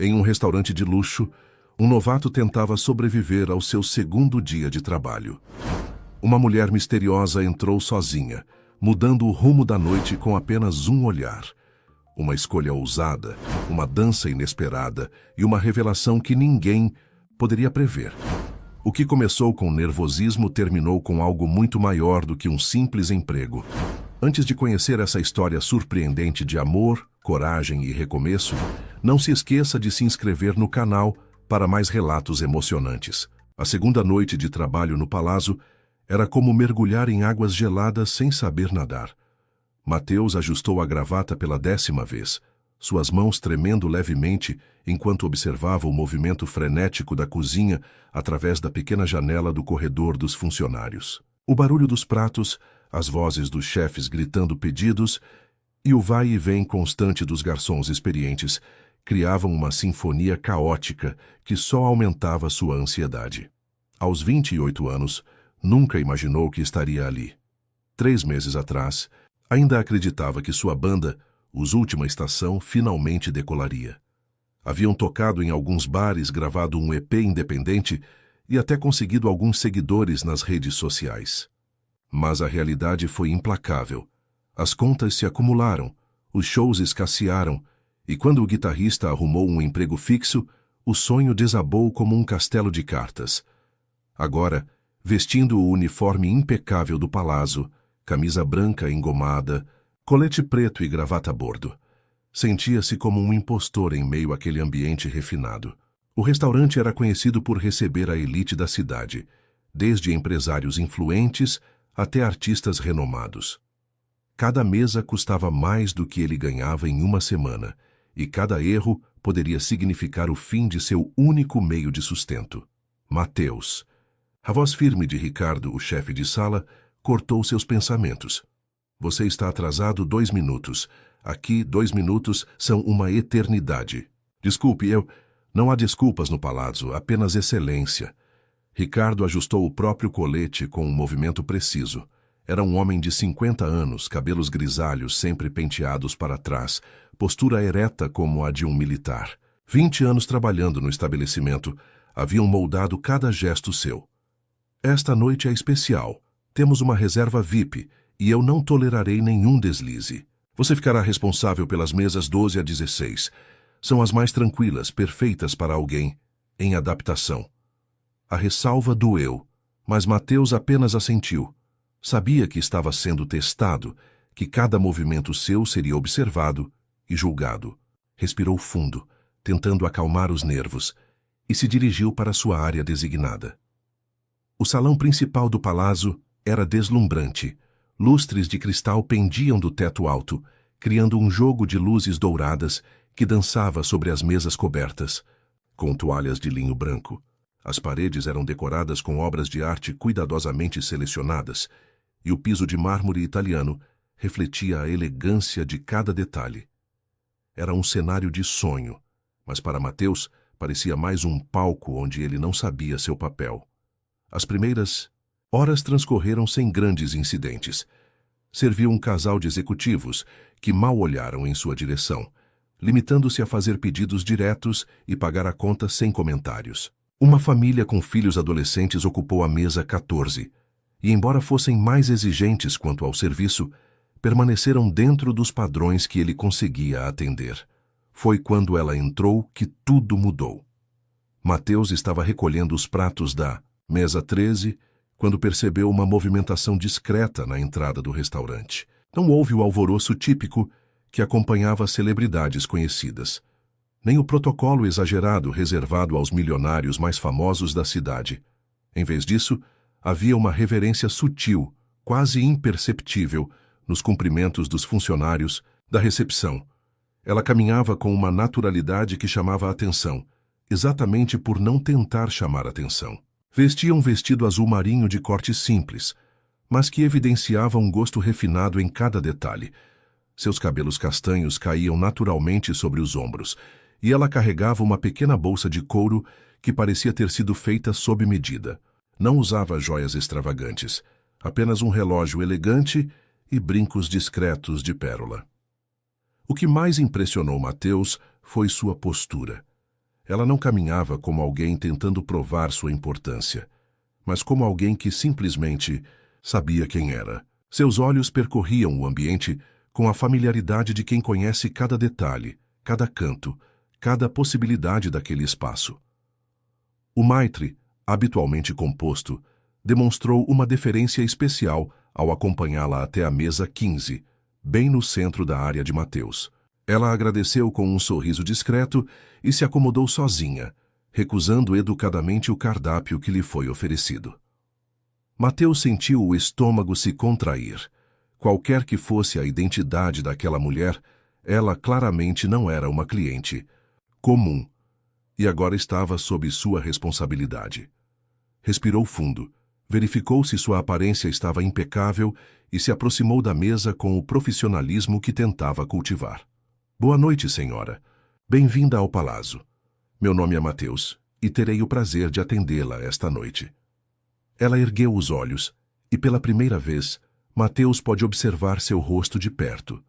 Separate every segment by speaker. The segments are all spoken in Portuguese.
Speaker 1: Em um restaurante de luxo, um novato tentava sobreviver ao seu segundo dia de trabalho. Uma mulher misteriosa entrou sozinha, mudando o rumo da noite com apenas um olhar. Uma escolha ousada, uma dança inesperada e uma revelação que ninguém poderia prever. O que começou com nervosismo terminou com algo muito maior do que um simples emprego. Antes de conhecer essa história surpreendente de amor, coragem e recomeço, não se esqueça de se inscrever no canal para mais relatos emocionantes. A segunda noite de trabalho no Palazzo era como mergulhar em águas geladas sem saber nadar. Mateus ajustou a gravata pela 10ª vez, suas mãos tremendo levemente enquanto observava o movimento frenético da cozinha através da pequena janela do corredor dos funcionários. O barulho dos pratos, as vozes dos chefes gritando pedidos e o vai e vem constante dos garçons experientes criavam uma sinfonia caótica que só aumentava sua ansiedade. Aos 28 anos, nunca imaginou que estaria ali. 3 meses atrás, ainda acreditava que sua banda, Os Última Estação, finalmente decolaria. Haviam tocado em alguns bares, gravado um EP independente e até conseguido alguns seguidores nas redes sociais. Mas a realidade foi implacável. As contas se acumularam, os shows escassearam, e quando o guitarrista arrumou um emprego fixo, o sonho desabou como um castelo de cartas. Agora, vestindo o uniforme impecável do Palazzo, camisa branca engomada, colete preto e gravata a bordo, sentia-se como um impostor em meio àquele ambiente refinado. O restaurante era conhecido por receber a elite da cidade, desde empresários influentes até artistas renomados. Cada mesa custava mais do que ele ganhava em uma semana, e cada erro poderia significar o fim de seu único meio de sustento. Mateus. A voz firme de Ricardo, o chefe de sala, cortou seus pensamentos. Você está atrasado 2 minutos. Aqui, 2 minutos são uma eternidade. Desculpe, Não há desculpas no Palazzo, apenas excelência. Ricardo ajustou o próprio colete com um movimento preciso. Era um homem de 50 anos, cabelos grisalhos sempre penteados para trás, postura ereta como a de um militar. 20 anos trabalhando no estabelecimento, haviam moldado cada gesto seu. Esta noite é especial. Temos uma reserva VIP e eu não tolerarei nenhum deslize. Você ficará responsável pelas mesas 12 a 16. São as mais tranquilas, perfeitas para alguém em adaptação. A ressalva doeu, mas Mateus apenas assentiu. Sabia que estava sendo testado, que cada movimento seu seria observado e julgado. Respirou fundo, tentando acalmar os nervos, e se dirigiu para sua área designada. O salão principal do Palazzo era deslumbrante. Lustres de cristal pendiam do teto alto, criando um jogo de luzes douradas que dançava sobre as mesas cobertas, com toalhas de linho branco. As paredes eram decoradas com obras de arte cuidadosamente selecionadas, e o piso de mármore italiano refletia a elegância de cada detalhe. Era um cenário de sonho, mas para Mateus parecia mais um palco onde ele não sabia seu papel. As primeiras horas transcorreram sem grandes incidentes. Serviu um casal de executivos que mal olharam em sua direção, limitando-se a fazer pedidos diretos e pagar a conta sem comentários. Uma família com filhos adolescentes ocupou a mesa 14, e embora fossem mais exigentes quanto ao serviço, permaneceram dentro dos padrões que ele conseguia atender. Foi quando ela entrou que tudo mudou. Mateus estava recolhendo os pratos da mesa 13 quando percebeu uma movimentação discreta na entrada do restaurante. Não houve o alvoroço típico que acompanhava celebridades conhecidas, nem o protocolo exagerado reservado aos milionários mais famosos da cidade. Em vez disso, havia uma reverência sutil, quase imperceptível, nos cumprimentos dos funcionários da recepção. Ela caminhava com uma naturalidade que chamava a atenção, exatamente por não tentar chamar atenção. Vestia um vestido azul marinho de corte simples, mas que evidenciava um gosto refinado em cada detalhe. Seus cabelos castanhos caíam naturalmente sobre os ombros, e ela carregava uma pequena bolsa de couro que parecia ter sido feita sob medida. Não usava joias extravagantes, apenas um relógio elegante e brincos discretos de pérola. O que mais impressionou Mateus foi sua postura. Ela não caminhava como alguém tentando provar sua importância, mas como alguém que simplesmente sabia quem era. Seus olhos percorriam o ambiente com a familiaridade de quem conhece cada detalhe, cada canto, cada possibilidade daquele espaço. O maitre, habitualmente composto, demonstrou uma deferência especial ao acompanhá-la até a mesa 15, bem no centro da área de Mateus. Ela agradeceu com um sorriso discreto e se acomodou sozinha, recusando educadamente o cardápio que lhe foi oferecido. Mateus sentiu o estômago se contrair. Qualquer que fosse a identidade daquela mulher, ela claramente não era uma cliente comum, e agora estava sob sua responsabilidade. Respirou fundo, verificou se sua aparência estava impecável e se aproximou da mesa com o profissionalismo que tentava cultivar. Boa noite, senhora. Bem-vinda ao Palácio. Meu nome é Mateus e terei o prazer de atendê-la esta noite. Ela ergueu os olhos e, pela primeira vez, Mateus pôde observar seu rosto de perto.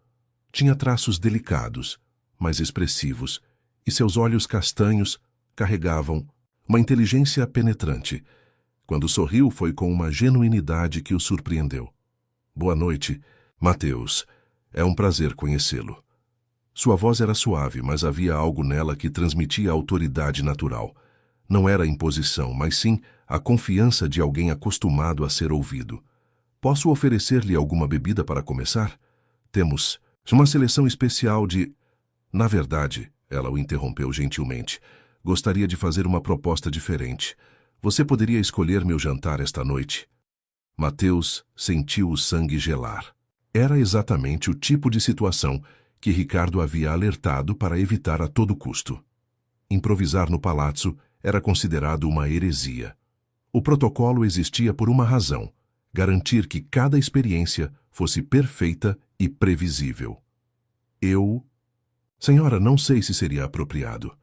Speaker 1: Tinha traços delicados, mas expressivos, e seus olhos castanhos carregavam uma inteligência penetrante. Quando sorriu, foi com uma genuinidade que o surpreendeu. Boa noite, Mateus. É um prazer conhecê-lo. Sua voz era suave, mas havia algo nela que transmitia autoridade natural. Não era imposição, mas sim a confiança de alguém acostumado a ser ouvido. Posso oferecer-lhe alguma bebida para começar? Temos uma seleção especial de... Na verdade, ela o interrompeu gentilmente. Gostaria de fazer uma proposta diferente. Você poderia escolher meu jantar esta noite? Mateus sentiu o sangue gelar. Era exatamente o tipo de situação que Ricardo havia alertado para evitar a todo custo. Improvisar no palácio era considerado uma heresia. O protocolo existia por uma razão: garantir que cada experiência fosse perfeita e previsível. Senhora, não sei se seria apropriado.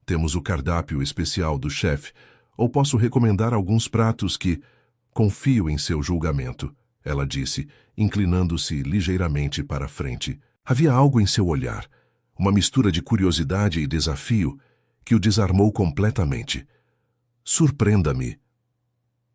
Speaker 1: Temos o cardápio especial do chefe, ou posso recomendar alguns pratos que... Confio em seu julgamento, ela disse, inclinando-se ligeiramente para a frente. Havia algo em seu olhar, uma mistura de curiosidade e desafio, que o desarmou completamente. Surpreenda-me.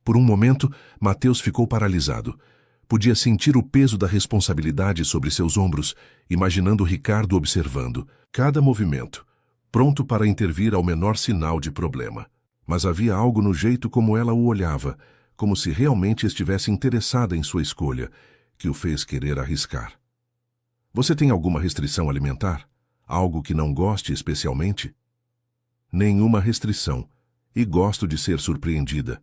Speaker 1: Por um momento, Mateus ficou paralisado. Podia sentir o peso da responsabilidade sobre seus ombros, imaginando Ricardo observando cada movimento, pronto para intervir ao menor sinal de problema. Mas havia algo no jeito como ela o olhava, como se realmente estivesse interessada em sua escolha, que o fez querer arriscar. Você tem alguma restrição alimentar? Algo que não goste especialmente? Nenhuma restrição, e gosto de ser surpreendida.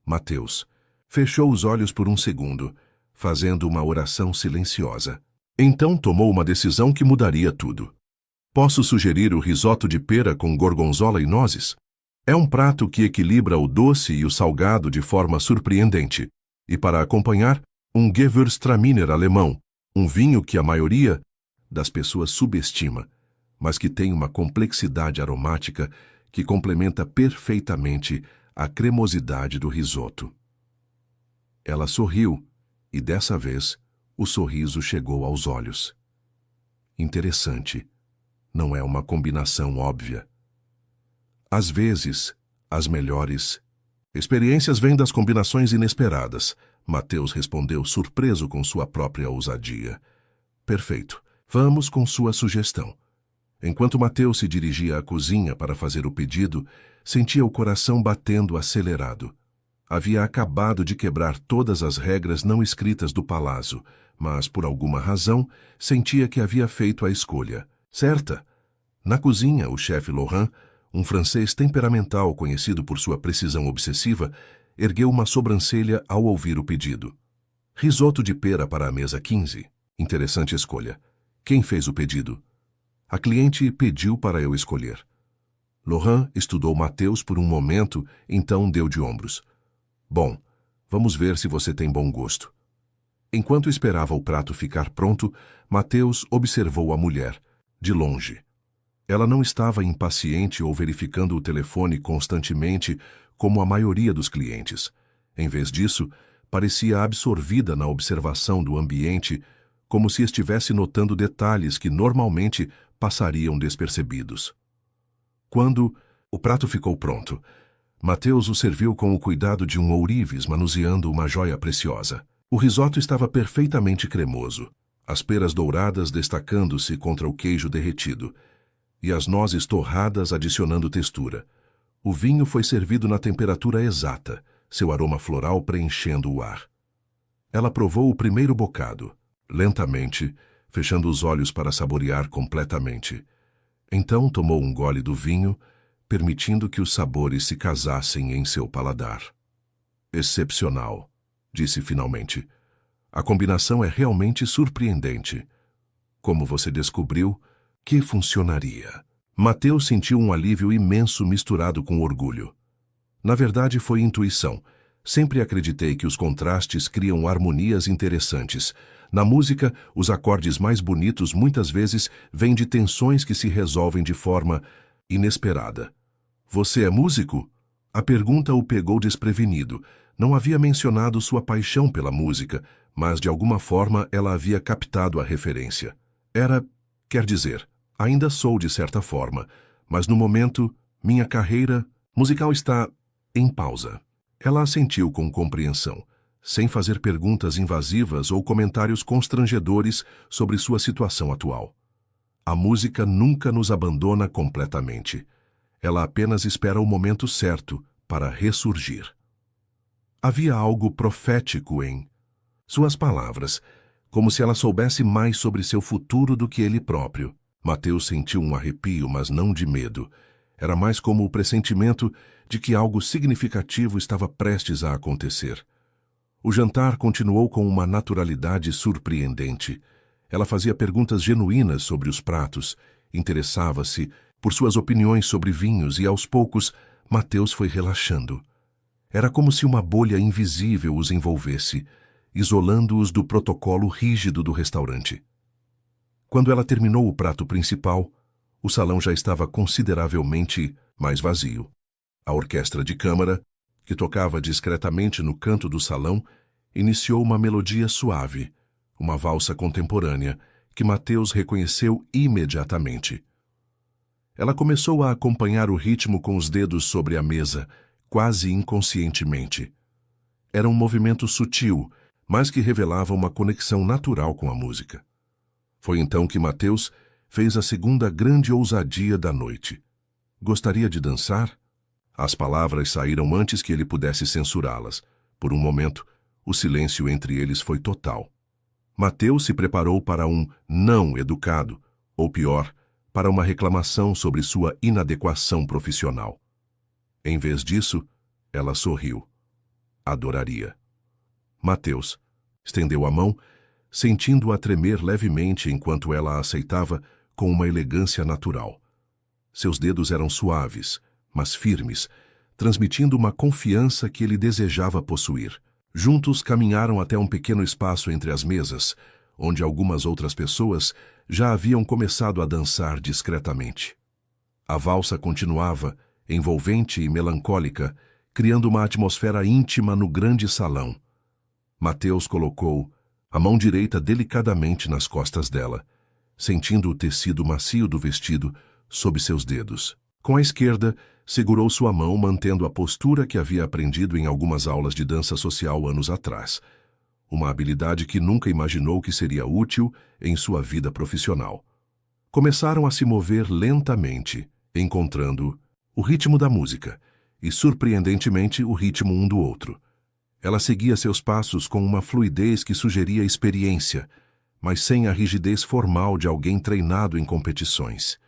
Speaker 1: Mateus fechou os olhos por um segundo, fazendo uma oração silenciosa. Então tomou uma decisão que mudaria tudo. Posso sugerir o risoto de pera com gorgonzola e nozes? É um prato que equilibra o doce e o salgado de forma surpreendente. E para acompanhar, um Gewürztraminer alemão, um vinho que a maioria das pessoas subestima, mas que tem uma complexidade aromática que complementa perfeitamente a cremosidade do risoto. Ela sorriu, e dessa vez o sorriso chegou aos olhos. Interessante. Não é uma combinação óbvia. Às vezes, as melhores experiências vêm das combinações inesperadas, Mateus respondeu surpreso com sua própria ousadia. Perfeito. Vamos com sua sugestão. Enquanto Mateus se dirigia à cozinha para fazer o pedido, sentia o coração batendo acelerado. Havia acabado de quebrar todas as regras não escritas do palácio, mas, por alguma razão, sentia que havia feito a escolha certa. Na cozinha, o chefe Laurent, um francês temperamental conhecido por sua precisão obsessiva, ergueu uma sobrancelha ao ouvir o pedido. Risoto de pera para a mesa 15. Interessante escolha. Quem fez o pedido? A cliente pediu para eu escolher. Laurent estudou Mateus por um momento, então deu de ombros. Bom, vamos ver se você tem bom gosto. Enquanto esperava o prato ficar pronto, Mateus observou a mulher, de longe. Ela não estava impaciente ou verificando o telefone constantemente, como a maioria dos clientes. Em vez disso, parecia absorvida na observação do ambiente, como se estivesse notando detalhes que normalmente passariam despercebidos. Quando O prato ficou pronto. Mateus o serviu com o cuidado de um ourives manuseando uma joia preciosa. O risoto estava perfeitamente cremoso, as peras douradas destacando-se contra o queijo derretido, e as nozes torradas adicionando textura. O vinho foi servido na temperatura exata, seu aroma floral preenchendo o ar. Ela provou o primeiro bocado, lentamente, fechando os olhos para saborear completamente. Então tomou um gole do vinho, permitindo que os sabores se casassem em seu paladar. Excepcional, disse finalmente. A combinação é realmente surpreendente. Como você descobriu que funcionaria? Mateus sentiu um alívio imenso misturado com orgulho. Na verdade, foi intuição. Sempre acreditei que os contrastes criam harmonias interessantes. Na música, os acordes mais bonitos muitas vezes vêm de tensões que se resolvem de forma inesperada. Você é músico? A pergunta o pegou desprevenido. Não havia mencionado sua paixão pela música, mas de alguma forma ela havia captado a referência. Quer dizer, ainda sou de certa forma, mas no momento, minha carreira musical está em pausa. Ela assentiu com compreensão, sem fazer perguntas invasivas ou comentários constrangedores sobre sua situação atual. A música nunca nos abandona completamente. Ela apenas espera o momento certo para ressurgir. Havia algo profético em suas palavras, como se ela soubesse mais sobre seu futuro do que ele próprio. Mateus sentiu um arrepio, mas não de medo. Era mais como o pressentimento de que algo significativo estava prestes a acontecer. O jantar continuou com uma naturalidade surpreendente. Ela fazia perguntas genuínas sobre os pratos, interessava-se por suas opiniões sobre vinhos e, aos poucos, Mateus foi relaxando. Era como se uma bolha invisível os envolvesse, isolando-os do protocolo rígido do restaurante. Quando ela terminou o prato principal, o salão já estava consideravelmente mais vazio. A orquestra de câmara, que tocava discretamente no canto do salão, iniciou uma melodia suave, uma valsa contemporânea, que Mateus reconheceu imediatamente. Ela começou a acompanhar o ritmo com os dedos sobre a mesa, quase inconscientemente. Era um movimento sutil, mas que revelava uma conexão natural com a música. Foi então que Mateus fez a segunda grande ousadia da noite. Gostaria de dançar? As palavras saíram antes que ele pudesse censurá-las. Por um momento, o silêncio entre eles foi total. Mateus se preparou para um não educado, ou pior, para uma reclamação sobre sua inadequação profissional. Em vez disso, ela sorriu. Adoraria. Mateus estendeu a mão, sentindo-a tremer levemente enquanto ela a aceitava com uma elegância natural. Seus dedos eram suaves, mas firmes, transmitindo uma confiança que ele desejava possuir. Juntos caminharam até um pequeno espaço entre as mesas, onde algumas outras pessoas já haviam começado a dançar discretamente. A valsa continuava, envolvente e melancólica, criando uma atmosfera íntima no grande salão. Mateus colocou a mão direita delicadamente nas costas dela, sentindo o tecido macio do vestido sob seus dedos. Com a esquerda, segurou sua mão mantendo a postura que havia aprendido em algumas aulas de dança social anos atrás, uma habilidade que nunca imaginou que seria útil em sua vida profissional. Começaram a se mover lentamente, encontrando o ritmo da música e, surpreendentemente, o ritmo um do outro. Ela seguia seus passos com uma fluidez que sugeria experiência, mas sem a rigidez formal de alguém treinado em competições.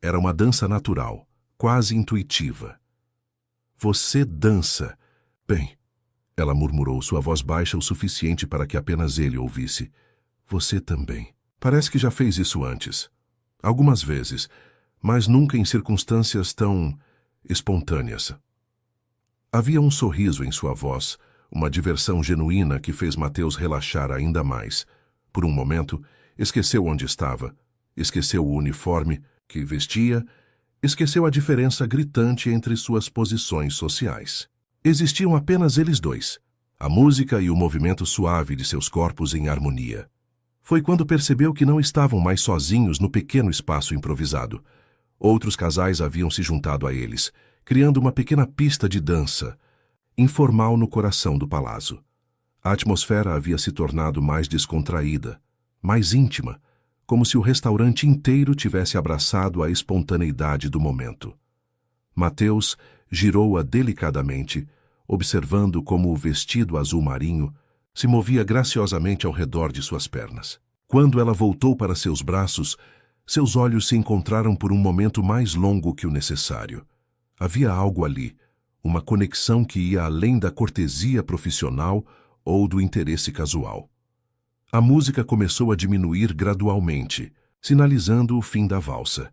Speaker 1: Era uma dança natural, quase intuitiva. Você dança. Bem, ela murmurou, sua voz baixa o suficiente para que apenas ele ouvisse. Você também. Parece que já fez isso antes. Algumas vezes, mas nunca em circunstâncias tão espontâneas. Havia um sorriso em sua voz, uma diversão genuína que fez Mateus relaxar ainda mais. Por um momento, esqueceu onde estava, esqueceu o uniforme que vestia, esqueceu a diferença gritante entre suas posições sociais. Existiam apenas eles dois, a música e o movimento suave de seus corpos em harmonia. Foi quando percebeu que não estavam mais sozinhos no pequeno espaço improvisado. Outros casais haviam se juntado a eles, criando uma pequena pista de dança, informal no coração do palácio. A atmosfera havia se tornado mais descontraída, mais íntima, como se o restaurante inteiro tivesse abraçado a espontaneidade do momento. Mateus girou-a delicadamente, observando como o vestido azul marinho se movia graciosamente ao redor de suas pernas. Quando ela voltou para seus braços, seus olhos se encontraram por um momento mais longo que o necessário. Havia algo ali, uma conexão que ia além da cortesia profissional ou do interesse casual. A música começou a diminuir gradualmente, sinalizando o fim da valsa.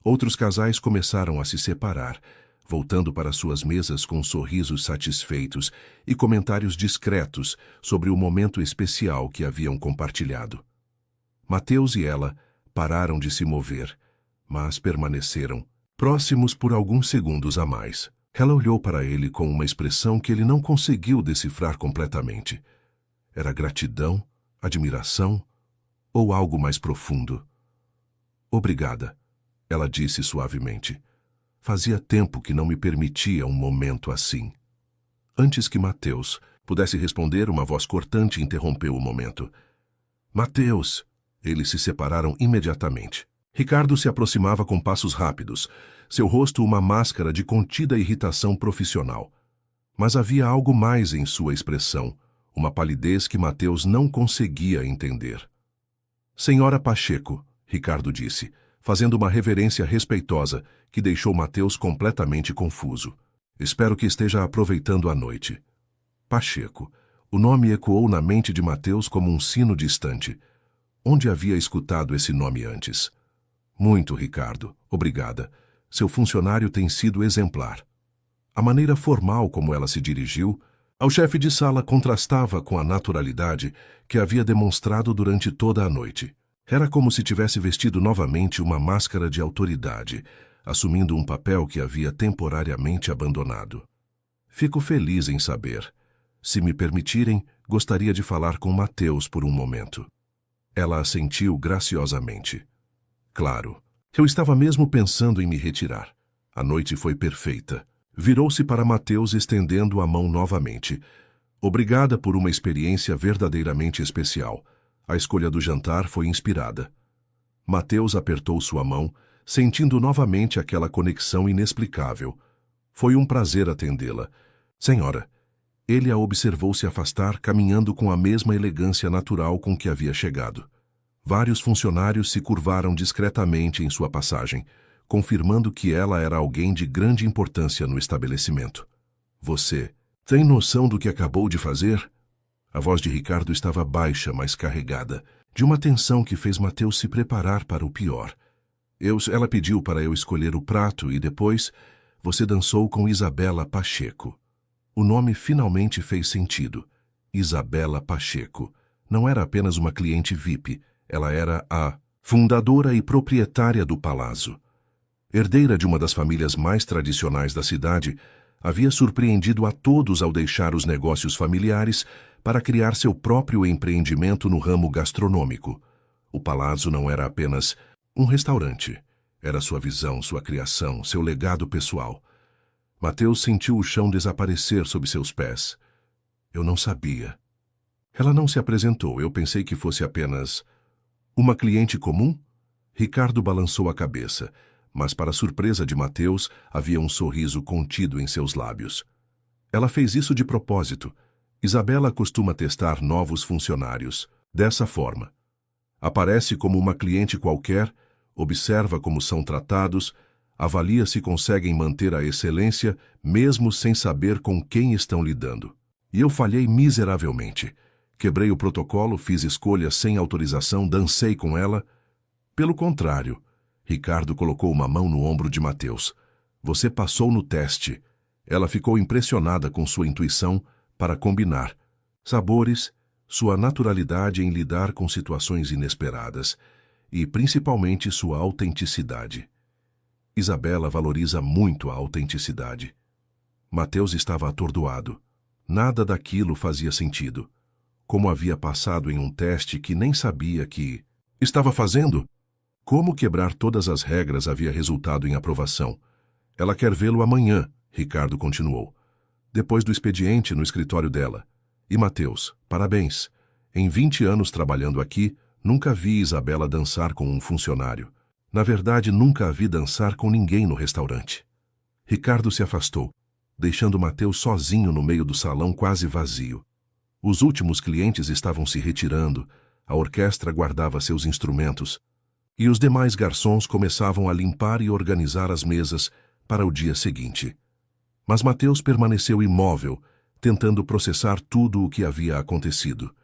Speaker 1: Outros casais começaram a se separar, voltando para suas mesas com sorrisos satisfeitos e comentários discretos sobre o momento especial que haviam compartilhado. Mateus e ela pararam de se mover, mas permaneceram próximos por alguns segundos a mais. Ela olhou para ele com uma expressão que ele não conseguiu decifrar completamente. Era gratidão, admiração ou algo mais profundo? Obrigada, ela disse suavemente. Fazia tempo que não me permitia um momento assim. Antes que Mateus pudesse responder, uma voz cortante interrompeu o momento. Mateus! Eles se separaram imediatamente. Ricardo se aproximava com passos rápidos, seu rosto uma máscara de contida irritação profissional. Mas havia algo mais em sua expressão, uma palidez que Mateus não conseguia entender. Senhora Pacheco, Ricardo disse, fazendo uma reverência respeitosa que deixou Mateus completamente confuso. Espero que esteja aproveitando a noite. Pacheco. O nome ecoou na mente de Mateus como um sino distante. Onde havia escutado esse nome antes? Muito, Ricardo. Obrigada. Seu funcionário tem sido exemplar. A maneira formal como ela se dirigiu ao chefe de sala contrastava com a naturalidade que havia demonstrado durante toda a noite. Era como se tivesse vestido novamente uma máscara de autoridade, assumindo um papel que havia temporariamente abandonado. Fico feliz em saber. Se me permitirem, gostaria de falar com Mateus por um momento. Ela assentiu graciosamente. Claro, eu estava mesmo pensando em me retirar. A noite foi perfeita. Virou-se para Mateus estendendo a mão novamente. Obrigada por uma experiência verdadeiramente especial. A escolha do jantar foi inspirada. Mateus apertou sua mão, sentindo novamente aquela conexão inexplicável. Foi um prazer atendê-la. Senhora, ele a observou se afastar, caminhando com a mesma elegância natural com que havia chegado. Vários funcionários se curvaram discretamente em sua passagem, confirmando que ela era alguém de grande importância no estabelecimento. Você tem noção do que acabou de fazer? A voz de Ricardo estava baixa, mas carregada, de uma tensão que fez Mateus se preparar para o pior. Ela pediu para eu escolher o prato e depois você dançou com Isabela Pacheco. O nome finalmente fez sentido. Isabela Pacheco. Não era apenas uma cliente VIP, ela era a fundadora e proprietária do palácio. Herdeira de uma das famílias mais tradicionais da cidade, havia surpreendido a todos ao deixar os negócios familiares para criar seu próprio empreendimento no ramo gastronômico. O palácio não era apenas um restaurante. Era sua visão, sua criação, seu legado pessoal. Mateus sentiu o chão desaparecer sob seus pés. Eu não sabia. Ela não se apresentou. Eu pensei que fosse apenas uma cliente comum? Ricardo balançou a cabeça, mas para surpresa de Mateus, havia um sorriso contido em seus lábios. Ela fez isso de propósito. Isabela costuma testar novos funcionários. Dessa forma. Aparece como uma cliente qualquer, observa como são tratados, avalia se conseguem manter a excelência, mesmo sem saber com quem estão lidando. E eu falhei miseravelmente. Quebrei o protocolo, fiz escolhas sem autorização, dancei com ela. Pelo contrário, Ricardo colocou uma mão no ombro de Mateus. Você passou no teste. Ela ficou impressionada com sua intuição para combinar sabores, sua naturalidade em lidar com situações inesperadas e, principalmente, sua autenticidade. Isabela valoriza muito a autenticidade. Mateus estava atordoado. Nada daquilo fazia sentido. Como havia passado em um teste que nem sabia que estava fazendo? Como quebrar todas as regras havia resultado em aprovação. Ela quer vê-lo amanhã, Ricardo continuou. Depois do expediente no escritório dela. E Mateus, parabéns. Em 20 anos trabalhando aqui, nunca vi Isabela dançar com um funcionário. Na verdade, nunca a vi dançar com ninguém no restaurante. Ricardo se afastou, deixando Mateus sozinho no meio do salão quase vazio. Os últimos clientes estavam se retirando, a orquestra guardava seus instrumentos, e os demais garçons começavam a limpar e organizar as mesas para o dia seguinte. Mas Mateus permaneceu imóvel, tentando processar tudo o que havia acontecido.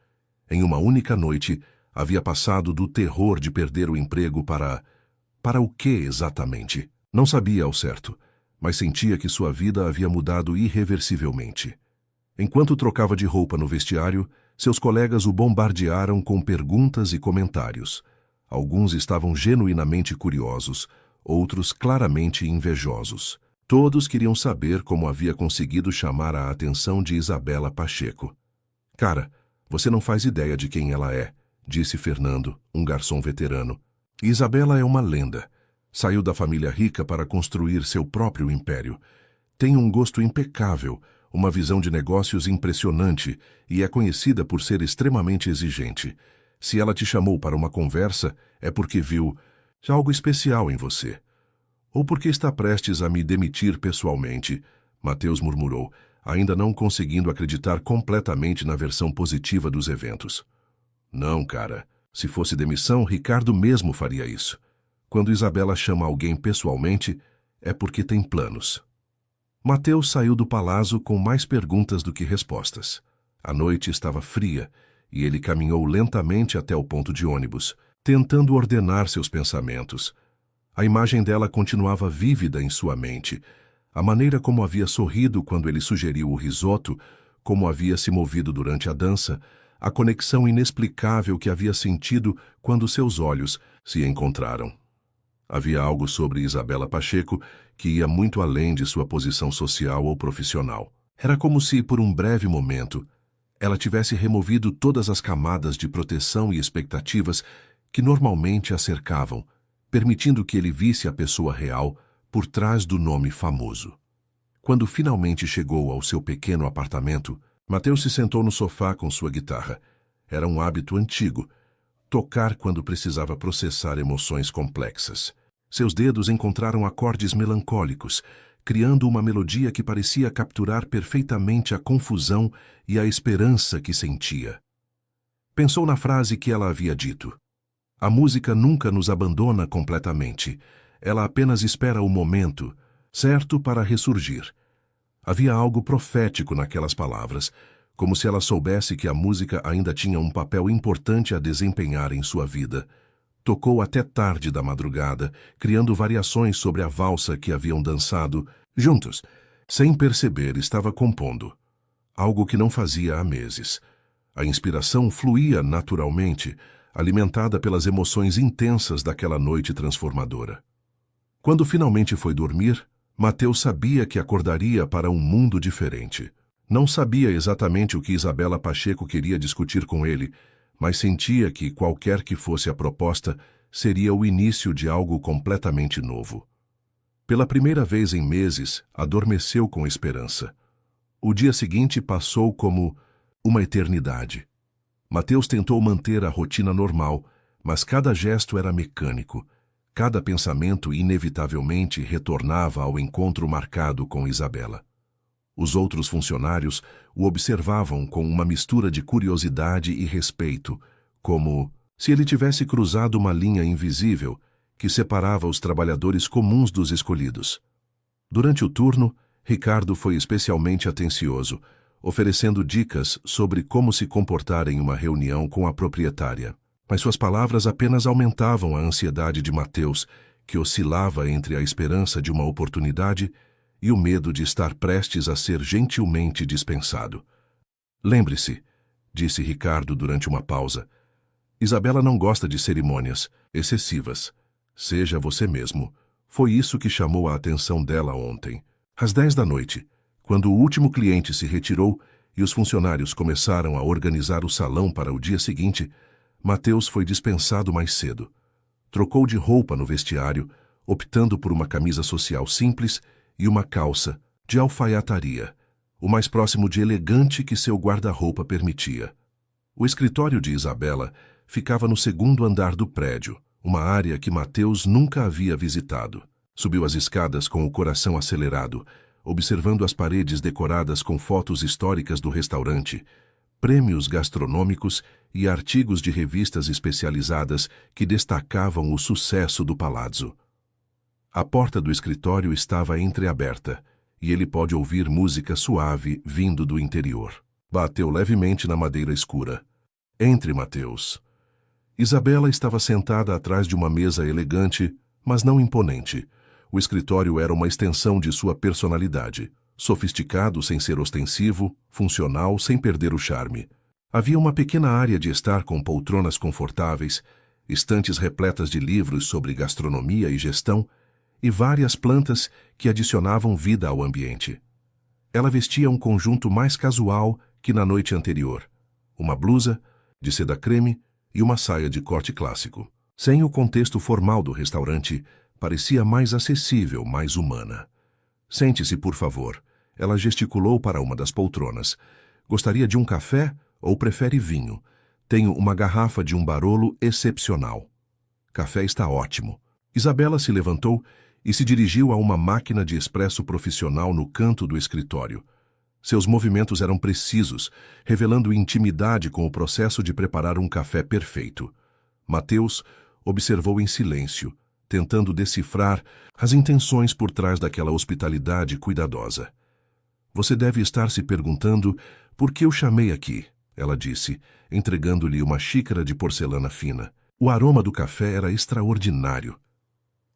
Speaker 1: Em uma única noite, havia passado do terror de perder o emprego para o quê exatamente? Não sabia ao certo, mas sentia que sua vida havia mudado irreversivelmente. Enquanto trocava de roupa no vestiário, seus colegas o bombardearam com perguntas e comentários. Alguns estavam genuinamente curiosos, outros claramente invejosos. Todos queriam saber como havia conseguido chamar a atenção de Isabela Pacheco. Cara, você não faz ideia de quem ela é, disse Fernando, um garçom veterano. Isabela é uma lenda. Saiu da família rica para construir seu próprio império. Tem um gosto impecável, uma visão de negócios impressionante e é conhecida por ser extremamente exigente. Se ela te chamou para uma conversa, é porque viu algo especial em você. Ou porque está prestes a me demitir pessoalmente, Mateus murmurou, ainda não conseguindo acreditar completamente na versão positiva dos eventos. Não, cara. Se fosse demissão, Ricardo mesmo faria isso. Quando Isabela chama alguém pessoalmente, é porque tem planos. Mateus saiu do palazzo com mais perguntas do que respostas. A noite estava fria e ele caminhou lentamente até o ponto de ônibus, tentando ordenar seus pensamentos. A imagem dela continuava vívida em sua mente. A maneira como havia sorrido quando ele sugeriu o risoto, como havia se movido durante a dança, a conexão inexplicável que havia sentido quando seus olhos se encontraram. Havia algo sobre Isabela Pacheco que ia muito além de sua posição social ou profissional. Era como se, por um breve momento, ela tivesse removido todas as camadas de proteção e expectativas que normalmente a cercavam, permitindo que ele visse a pessoa real por trás do nome famoso. Quando finalmente chegou ao seu pequeno apartamento, Mateus se sentou no sofá com sua guitarra. Era um hábito antigo, tocar quando precisava processar emoções complexas. Seus dedos encontraram acordes melancólicos, criando uma melodia que parecia capturar perfeitamente a confusão e a esperança que sentia. Pensou na frase que ela havia dito. A música nunca nos abandona completamente. Ela apenas espera o momento certo para ressurgir. Havia algo profético naquelas palavras, como se ela soubesse que a música ainda tinha um papel importante a desempenhar em sua vida. Tocou até tarde da madrugada, criando variações sobre a valsa que haviam dançado juntos. Sem perceber, estava compondo. Algo que não fazia há meses. A inspiração fluía naturalmente, alimentada pelas emoções intensas daquela noite transformadora. Quando finalmente foi dormir, Mateus sabia que acordaria para um mundo diferente. Não sabia exatamente o que Isabela Pacheco queria discutir com ele, mas sentia que, qualquer que fosse a proposta, seria o início de algo completamente novo. Pela primeira vez em meses, adormeceu com esperança. O dia seguinte passou como uma eternidade. Mateus tentou manter a rotina normal, mas cada gesto era mecânico. Cada pensamento inevitavelmente retornava ao encontro marcado com Isabela. Os outros funcionários o observavam com uma mistura de curiosidade e respeito, como se ele tivesse cruzado uma linha invisível que separava os trabalhadores comuns dos escolhidos. Durante o turno, Ricardo foi especialmente atencioso, oferecendo dicas sobre como se comportar em uma reunião com a proprietária. Mas suas palavras apenas aumentavam a ansiedade de Mateus, que oscilava entre a esperança de uma oportunidade e o medo de estar prestes a ser gentilmente dispensado. Lembre-se, disse Ricardo durante uma pausa, Isabela não gosta de cerimônias excessivas. Seja você mesmo. Foi isso que chamou a atenção dela ontem. Às 10 da noite, quando o último cliente se retirou e os funcionários começaram a organizar o salão para o dia seguinte, Mateus foi dispensado mais cedo. Trocou de roupa no vestiário, optando por uma camisa social simples e uma calça de alfaiataria, o mais próximo de elegante que seu guarda-roupa permitia. O escritório de Isabela ficava no segundo andar do prédio, uma área que Mateus nunca havia visitado. Subiu as escadas com o coração acelerado, observando as paredes decoradas com fotos históricas do restaurante, prêmios gastronômicos e artigos de revistas especializadas que destacavam o sucesso do palazzo. A porta do escritório estava entreaberta, e ele pôde ouvir música suave vindo do interior. Bateu levemente na madeira escura. Entre, Mateus. Isabela estava sentada atrás de uma mesa elegante, mas não imponente. O escritório era uma extensão de sua personalidade. Sofisticado sem ser ostensivo, funcional sem perder o charme. Havia uma pequena área de estar com poltronas confortáveis, estantes repletas de livros sobre gastronomia e gestão, e várias plantas que adicionavam vida ao ambiente. Ela vestia um conjunto mais casual que na noite anterior. Uma blusa, de seda creme, e uma saia de corte clássico. Sem o contexto formal do restaurante, parecia mais acessível, mais humana. Sente-se, por favor. Ela gesticulou para uma das poltronas. Gostaria de um café ou prefere vinho? Tenho uma garrafa de um Barolo excepcional. Café está ótimo. Isabela se levantou e se dirigiu a uma máquina de expresso profissional no canto do escritório. Seus movimentos eram precisos, revelando intimidade com o processo de preparar um café perfeito. Mateus observou em silêncio, tentando decifrar as intenções por trás daquela hospitalidade cuidadosa. Você deve estar se perguntando por que eu chamei aqui, ela disse, entregando-lhe uma xícara de porcelana fina. O aroma do café era extraordinário.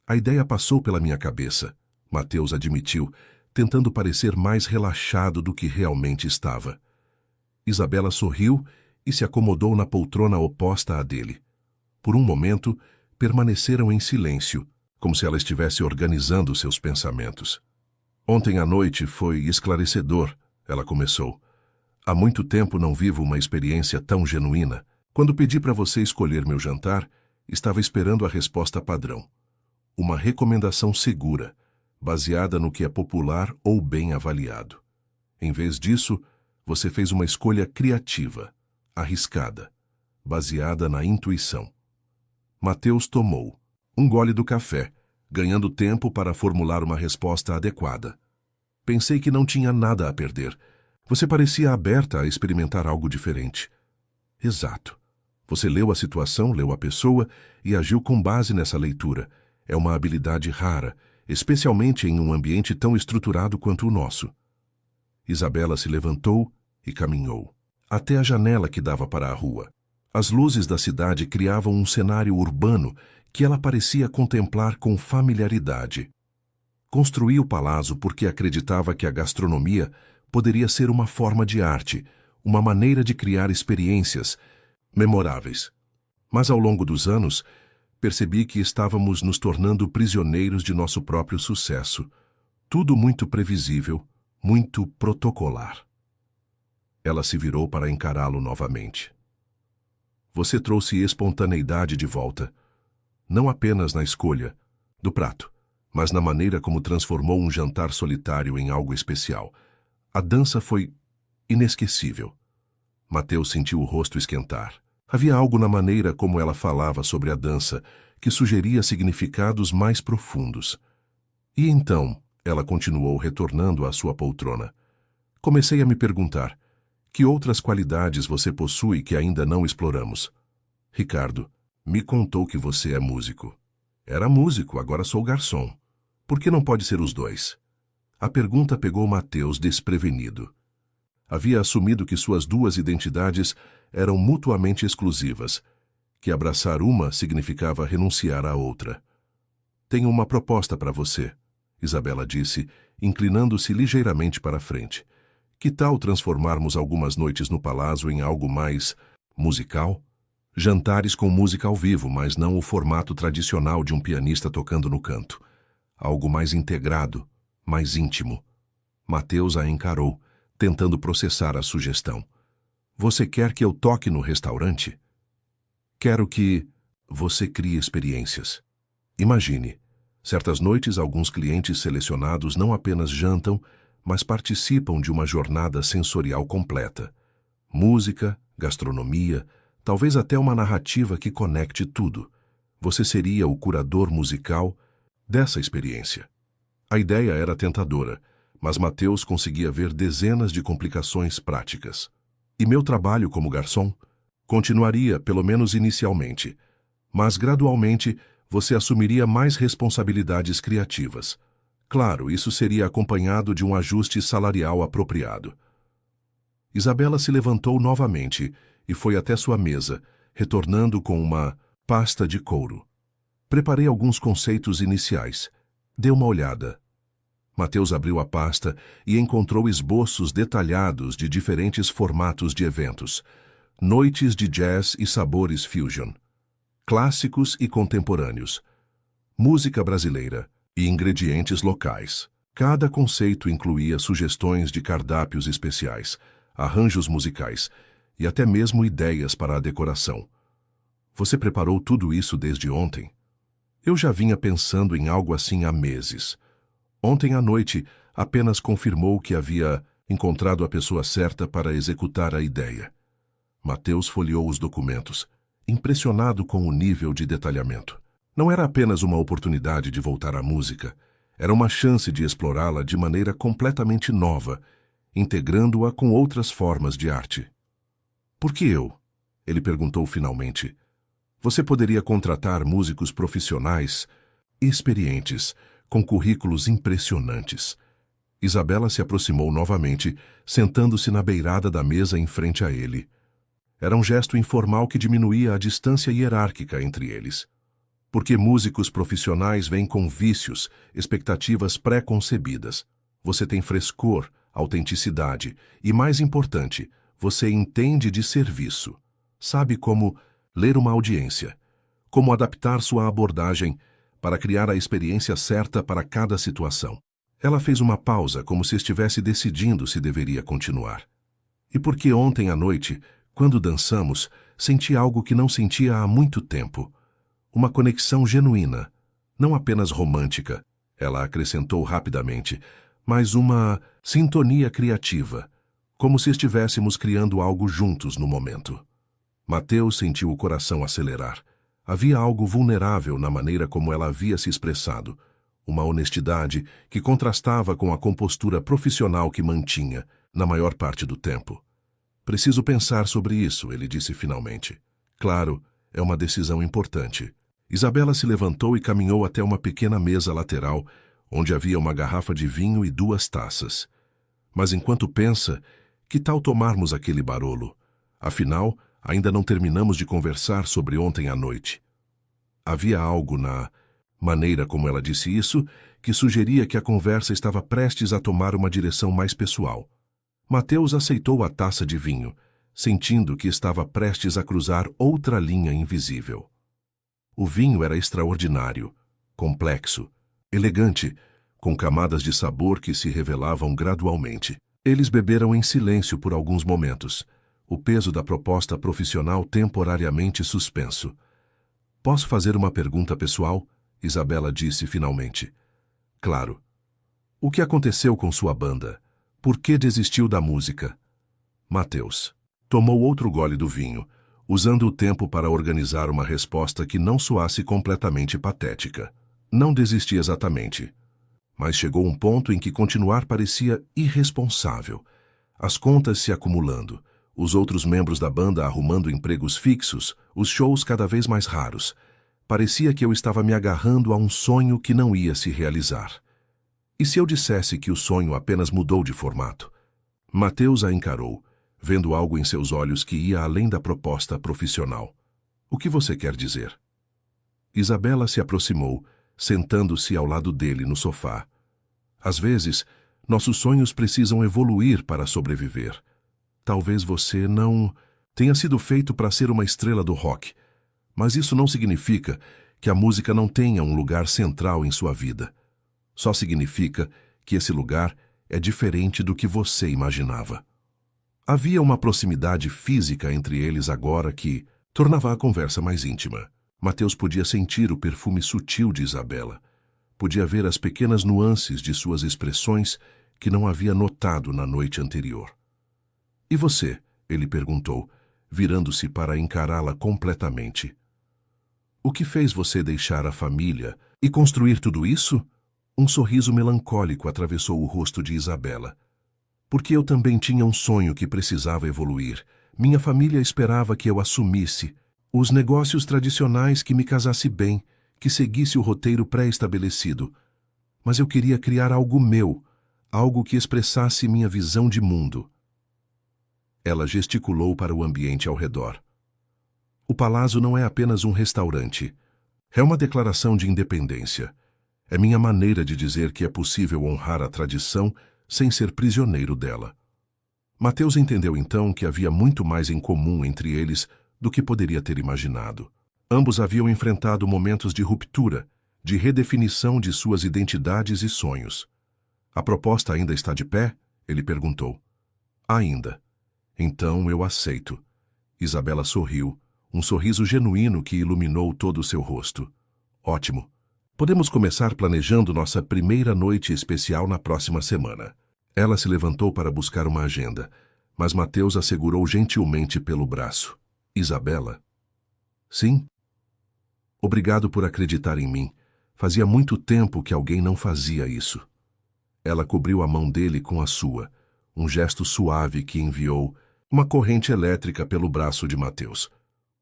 Speaker 1: A ideia passou pela minha cabeça, Mateus admitiu, tentando parecer mais relaxado do que realmente estava. Isabela sorriu e se acomodou na poltrona oposta à dele. Por um momento, permaneceram em silêncio, como se ela estivesse organizando seus pensamentos. Ontem à noite foi esclarecedor, ela começou. Há muito tempo não vivo uma experiência tão genuína. Quando pedi para você escolher meu jantar, estava esperando a resposta padrão. Uma recomendação segura, baseada no que é popular ou bem avaliado. Em vez disso, você fez uma escolha criativa, arriscada, baseada na intuição. Mateus tomou um gole do café, ganhando tempo para formular uma resposta adequada. Pensei que não tinha nada a perder. Você parecia aberta a experimentar algo diferente. Exato. Você leu a situação, leu a pessoa e agiu com base nessa leitura. É uma habilidade rara, especialmente em um ambiente tão estruturado quanto o nosso. Isabela se levantou e caminhou, até a janela que dava para a rua. As luzes da cidade criavam um cenário urbano que ela parecia contemplar com familiaridade. Construiu o palazzo porque acreditava que a gastronomia poderia ser uma forma de arte, uma maneira de criar experiências memoráveis. Mas ao longo dos anos, percebi que estávamos nos tornando prisioneiros de nosso próprio sucesso. Tudo muito previsível, muito protocolar. Ela se virou para encará-lo novamente. Você trouxe espontaneidade de volta, não apenas na escolha do prato, mas na maneira como transformou um jantar solitário em algo especial. A dança foi inesquecível. Mateus sentiu o rosto esquentar. Havia algo na maneira como ela falava sobre a dança que sugeria significados mais profundos. E então, ela continuou retornando à sua poltrona. Comecei a me perguntar, que outras qualidades você possui que ainda não exploramos? Ricardo, me contou que você é músico. Era músico, agora sou garçom. Por que não pode ser os dois? A pergunta pegou Mateus desprevenido. Havia assumido que suas duas identidades eram mutuamente exclusivas, que abraçar uma significava renunciar à outra. Tenho uma proposta para você, Isabela disse, inclinando-se ligeiramente para a frente. Que tal transformarmos algumas noites no palácio em algo mais musical? Jantares com música ao vivo, mas não o formato tradicional de um pianista tocando no canto. Algo mais integrado, mais íntimo. Mateus a encarou, tentando processar a sugestão. Você quer que eu toque no restaurante? Quero que... Você cria experiências. Imagine, certas noites alguns clientes selecionados não apenas jantam, mas participam de uma jornada sensorial completa. Música, gastronomia, talvez até uma narrativa que conecte tudo. Você seria o curador musical dessa experiência. A ideia era tentadora, mas Mateus conseguia ver dezenas de complicações práticas. E meu trabalho como garçom continuaria, pelo menos inicialmente, mas gradualmente você assumiria mais responsabilidades criativas. Claro, isso seria acompanhado de um ajuste salarial apropriado. Isabela se levantou novamente e foi até sua mesa, retornando com uma pasta de couro. Preparei alguns conceitos iniciais. Dê uma olhada. Mateus abriu a pasta e encontrou esboços detalhados de diferentes formatos de eventos. Noites de jazz e sabores fusion. Clássicos e contemporâneos. Música brasileira e ingredientes locais. Cada conceito incluía sugestões de cardápios especiais, arranjos musicais e até mesmo ideias para a decoração. Você preparou tudo isso desde ontem? Eu já vinha pensando em algo assim há meses. Ontem à noite, apenas confirmou que havia encontrado a pessoa certa para executar a ideia. Mateus folheou os documentos, impressionado com o nível de detalhamento. Não era apenas uma oportunidade de voltar à música, era uma chance de explorá-la de maneira completamente nova, integrando-a com outras formas de arte. Por que eu? Ele perguntou finalmente. Você poderia contratar músicos profissionais, experientes, com currículos impressionantes. Isabela se aproximou novamente, sentando-se na beirada da mesa em frente a ele. Era um gesto informal que diminuía a distância hierárquica entre eles. Porque músicos profissionais vêm com vícios, expectativas pré-concebidas. Você tem frescor, autenticidade e, mais importante, você entende de serviço. Sabe como ler uma audiência, como adaptar sua abordagem para criar a experiência certa para cada situação. Ela fez uma pausa, como se estivesse decidindo se deveria continuar. E porque ontem à noite, quando dançamos, senti algo que não sentia há muito tempo. Uma conexão genuína, não apenas romântica, ela acrescentou rapidamente, mas uma sintonia criativa, como se estivéssemos criando algo juntos no momento. Mateus sentiu o coração acelerar. Havia algo vulnerável na maneira como ela havia se expressado, uma honestidade que contrastava com a compostura profissional que mantinha, na maior parte do tempo. Preciso pensar sobre isso, ele disse finalmente. Claro, é uma decisão importante. Isabela se levantou e caminhou até uma pequena mesa lateral, onde havia uma garrafa de vinho e 2 taças. Mas enquanto pensa, que tal tomarmos aquele barolo? Afinal, ainda não terminamos de conversar sobre ontem à noite. Havia algo na maneira como ela disse isso que sugeria que a conversa estava prestes a tomar uma direção mais pessoal. Mateus aceitou a taça de vinho, sentindo que estava prestes a cruzar outra linha invisível. O vinho era extraordinário, complexo, elegante, com camadas de sabor que se revelavam gradualmente. Eles beberam em silêncio por alguns momentos, o peso da proposta profissional temporariamente suspenso. Posso fazer uma pergunta pessoal? Isabela disse finalmente. Claro. O que aconteceu com sua banda? Por que desistiu da música? Mateus tomou outro gole do vinho, usando o tempo para organizar uma resposta que não soasse completamente patética. Não desisti exatamente. Mas chegou um ponto em que continuar parecia irresponsável. As contas se acumulando, os outros membros da banda arrumando empregos fixos, os shows cada vez mais raros. Parecia que eu estava me agarrando a um sonho que não ia se realizar. E se eu dissesse que o sonho apenas mudou de formato? Mateus a encarou, vendo algo em seus olhos que ia além da proposta profissional. O que você quer dizer? Isabela se aproximou, sentando-se ao lado dele no sofá. Às vezes, nossos sonhos precisam evoluir para sobreviver. Talvez você não tenha sido feito para ser uma estrela do rock, mas isso não significa que a música não tenha um lugar central em sua vida. Só significa que esse lugar é diferente do que você imaginava. Havia uma proximidade física entre eles agora que tornava a conversa mais íntima. Mateus podia sentir o perfume sutil de Isabela. Podia ver as pequenas nuances de suas expressões que não havia notado na noite anterior. E você? Ele perguntou, virando-se para encará-la completamente. O que fez você deixar a família e construir tudo isso? Um sorriso melancólico atravessou o rosto de Isabela. Porque eu também tinha um sonho que precisava evoluir. Minha família esperava que eu assumisse os negócios tradicionais, que me casasse bem, que seguisse o roteiro pré-estabelecido. Mas eu queria criar algo meu, algo que expressasse minha visão de mundo. Ela gesticulou para o ambiente ao redor. O Palácio não é apenas um restaurante. É uma declaração de independência. É minha maneira de dizer que é possível honrar a tradição sem ser prisioneiro dela. Mateus entendeu então que havia muito mais em comum entre eles do que poderia ter imaginado. Ambos haviam enfrentado momentos de ruptura, de redefinição de suas identidades e sonhos. A proposta ainda está de pé? Ele perguntou. Ainda. Então eu aceito. Isabela sorriu, um sorriso genuíno que iluminou todo o seu rosto. Ótimo. Podemos começar planejando nossa primeira noite especial na próxima semana. Ela se levantou para buscar uma agenda, mas Mateus a segurou gentilmente pelo braço. Isabela? Sim? Obrigado por acreditar em mim. Fazia muito tempo que alguém não fazia isso. Ela cobriu a mão dele com a sua, um gesto suave que enviou uma corrente elétrica pelo braço de Mateus.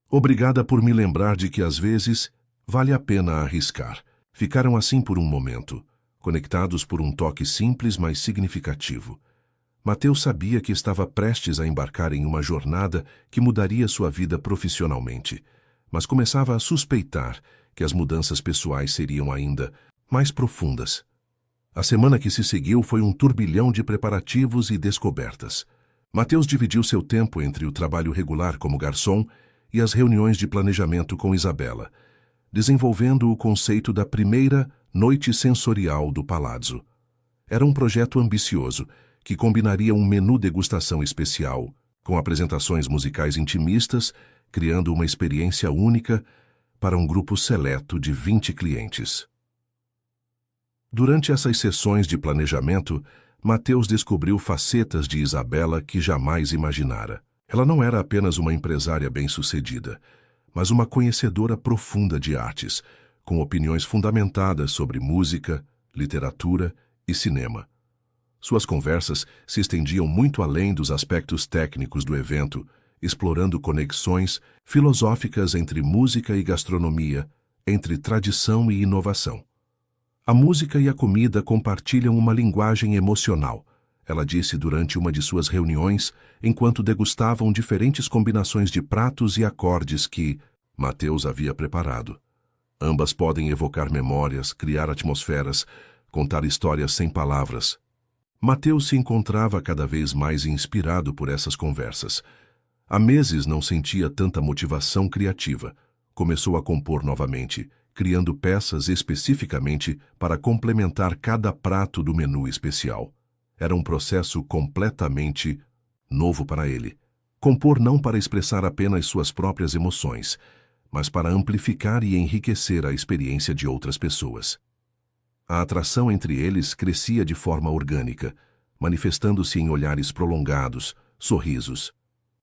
Speaker 1: Obrigada por me lembrar de que às vezes vale a pena arriscar. Ficaram assim por um momento, conectados por um toque simples, mas significativo. Mateus sabia que estava prestes a embarcar em uma jornada que mudaria sua vida profissionalmente, mas começava a suspeitar que as mudanças pessoais seriam ainda mais profundas. A semana que se seguiu foi um turbilhão de preparativos e descobertas. Mateus dividiu seu tempo entre o trabalho regular como garçom e as reuniões de planejamento com Isabela, desenvolvendo o conceito da primeira noite sensorial do Palácio. Era um projeto ambicioso que combinaria um menu degustação especial com apresentações musicais intimistas, criando uma experiência única para um grupo seleto de 20 clientes. Durante essas sessões de planejamento, Mateus descobriu facetas de Isabela que jamais imaginara. Ela não era apenas uma empresária bem-sucedida, mas uma conhecedora profunda de artes, com opiniões fundamentadas sobre música, literatura e cinema. Suas conversas se estendiam muito além dos aspectos técnicos do evento, explorando conexões filosóficas entre música e gastronomia, entre tradição e inovação. A música e a comida compartilham uma linguagem emocional, ela disse durante uma de suas reuniões, enquanto degustavam diferentes combinações de pratos e acordes que Mateus havia preparado. Ambas podem evocar memórias, criar atmosferas, contar histórias sem palavras. Mateus se encontrava cada vez mais inspirado por essas conversas. Há meses não sentia tanta motivação criativa. Começou a compor novamente, criando peças especificamente para complementar cada prato do menu especial. Era um processo completamente novo para ele. Compor não para expressar apenas suas próprias emoções, mas para amplificar e enriquecer a experiência de outras pessoas. A atração entre eles crescia de forma orgânica, manifestando-se em olhares prolongados, sorrisos,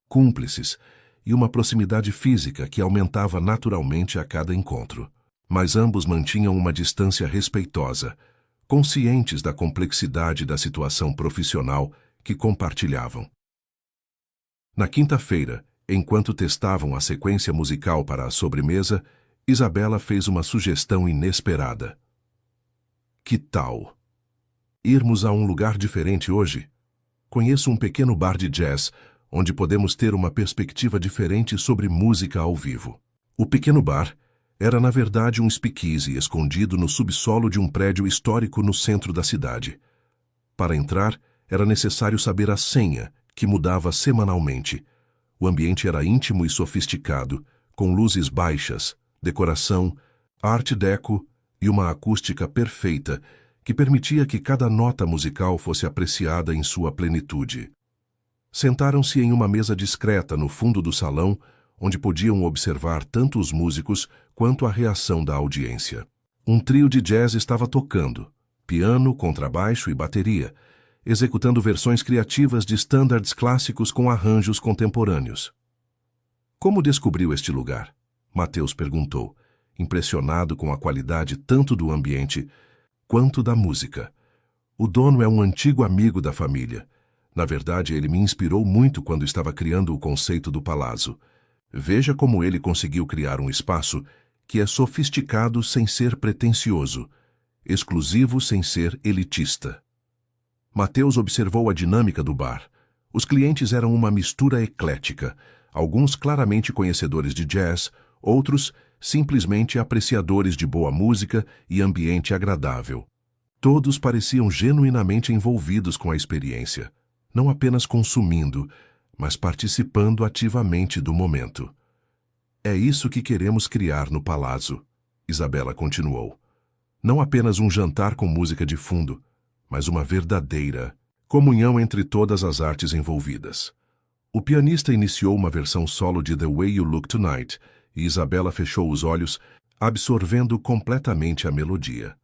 Speaker 1: cúmplices e uma proximidade física que aumentava naturalmente a cada encontro. Mas ambos mantinham uma distância respeitosa, conscientes da complexidade da situação profissional que compartilhavam. Na quinta-feira, enquanto testavam a sequência musical para a sobremesa, Isabela fez uma sugestão inesperada. Que tal irmos a um lugar diferente hoje? Conheço um pequeno bar de jazz, onde podemos ter uma perspectiva diferente sobre música ao vivo. O pequeno bar era, na verdade, um speakeasy escondido no subsolo de um prédio histórico no centro da cidade. Para entrar, era necessário saber a senha, que mudava semanalmente. O ambiente era íntimo e sofisticado, com luzes baixas, decoração, art deco e uma acústica perfeita que permitia que cada nota musical fosse apreciada em sua plenitude. Sentaram-se em uma mesa discreta no fundo do salão, onde podiam observar tanto os músicos quanto a reação da audiência. Um trio de jazz estava tocando, piano, contrabaixo e bateria, executando versões criativas de standards clássicos com arranjos contemporâneos. Como descobriu este lugar? Mateus perguntou, impressionado com a qualidade tanto do ambiente quanto da música. O dono é um antigo amigo da família. Na verdade, ele me inspirou muito quando estava criando o conceito do palazzo. Veja como ele conseguiu criar um espaço que é sofisticado sem ser pretensioso, exclusivo sem ser elitista. Mateus observou a dinâmica do bar. Os clientes eram uma mistura eclética, alguns claramente conhecedores de jazz, outros simplesmente apreciadores de boa música e ambiente agradável. Todos pareciam genuinamente envolvidos com a experiência, não apenas consumindo, mas participando ativamente do momento. É isso que queremos criar no Palazzo, Isabela continuou. Não apenas um jantar com música de fundo, mas uma verdadeira comunhão entre todas as artes envolvidas. O pianista iniciou uma versão solo de The Way You Look Tonight e Isabela fechou os olhos, absorvendo completamente a melodia.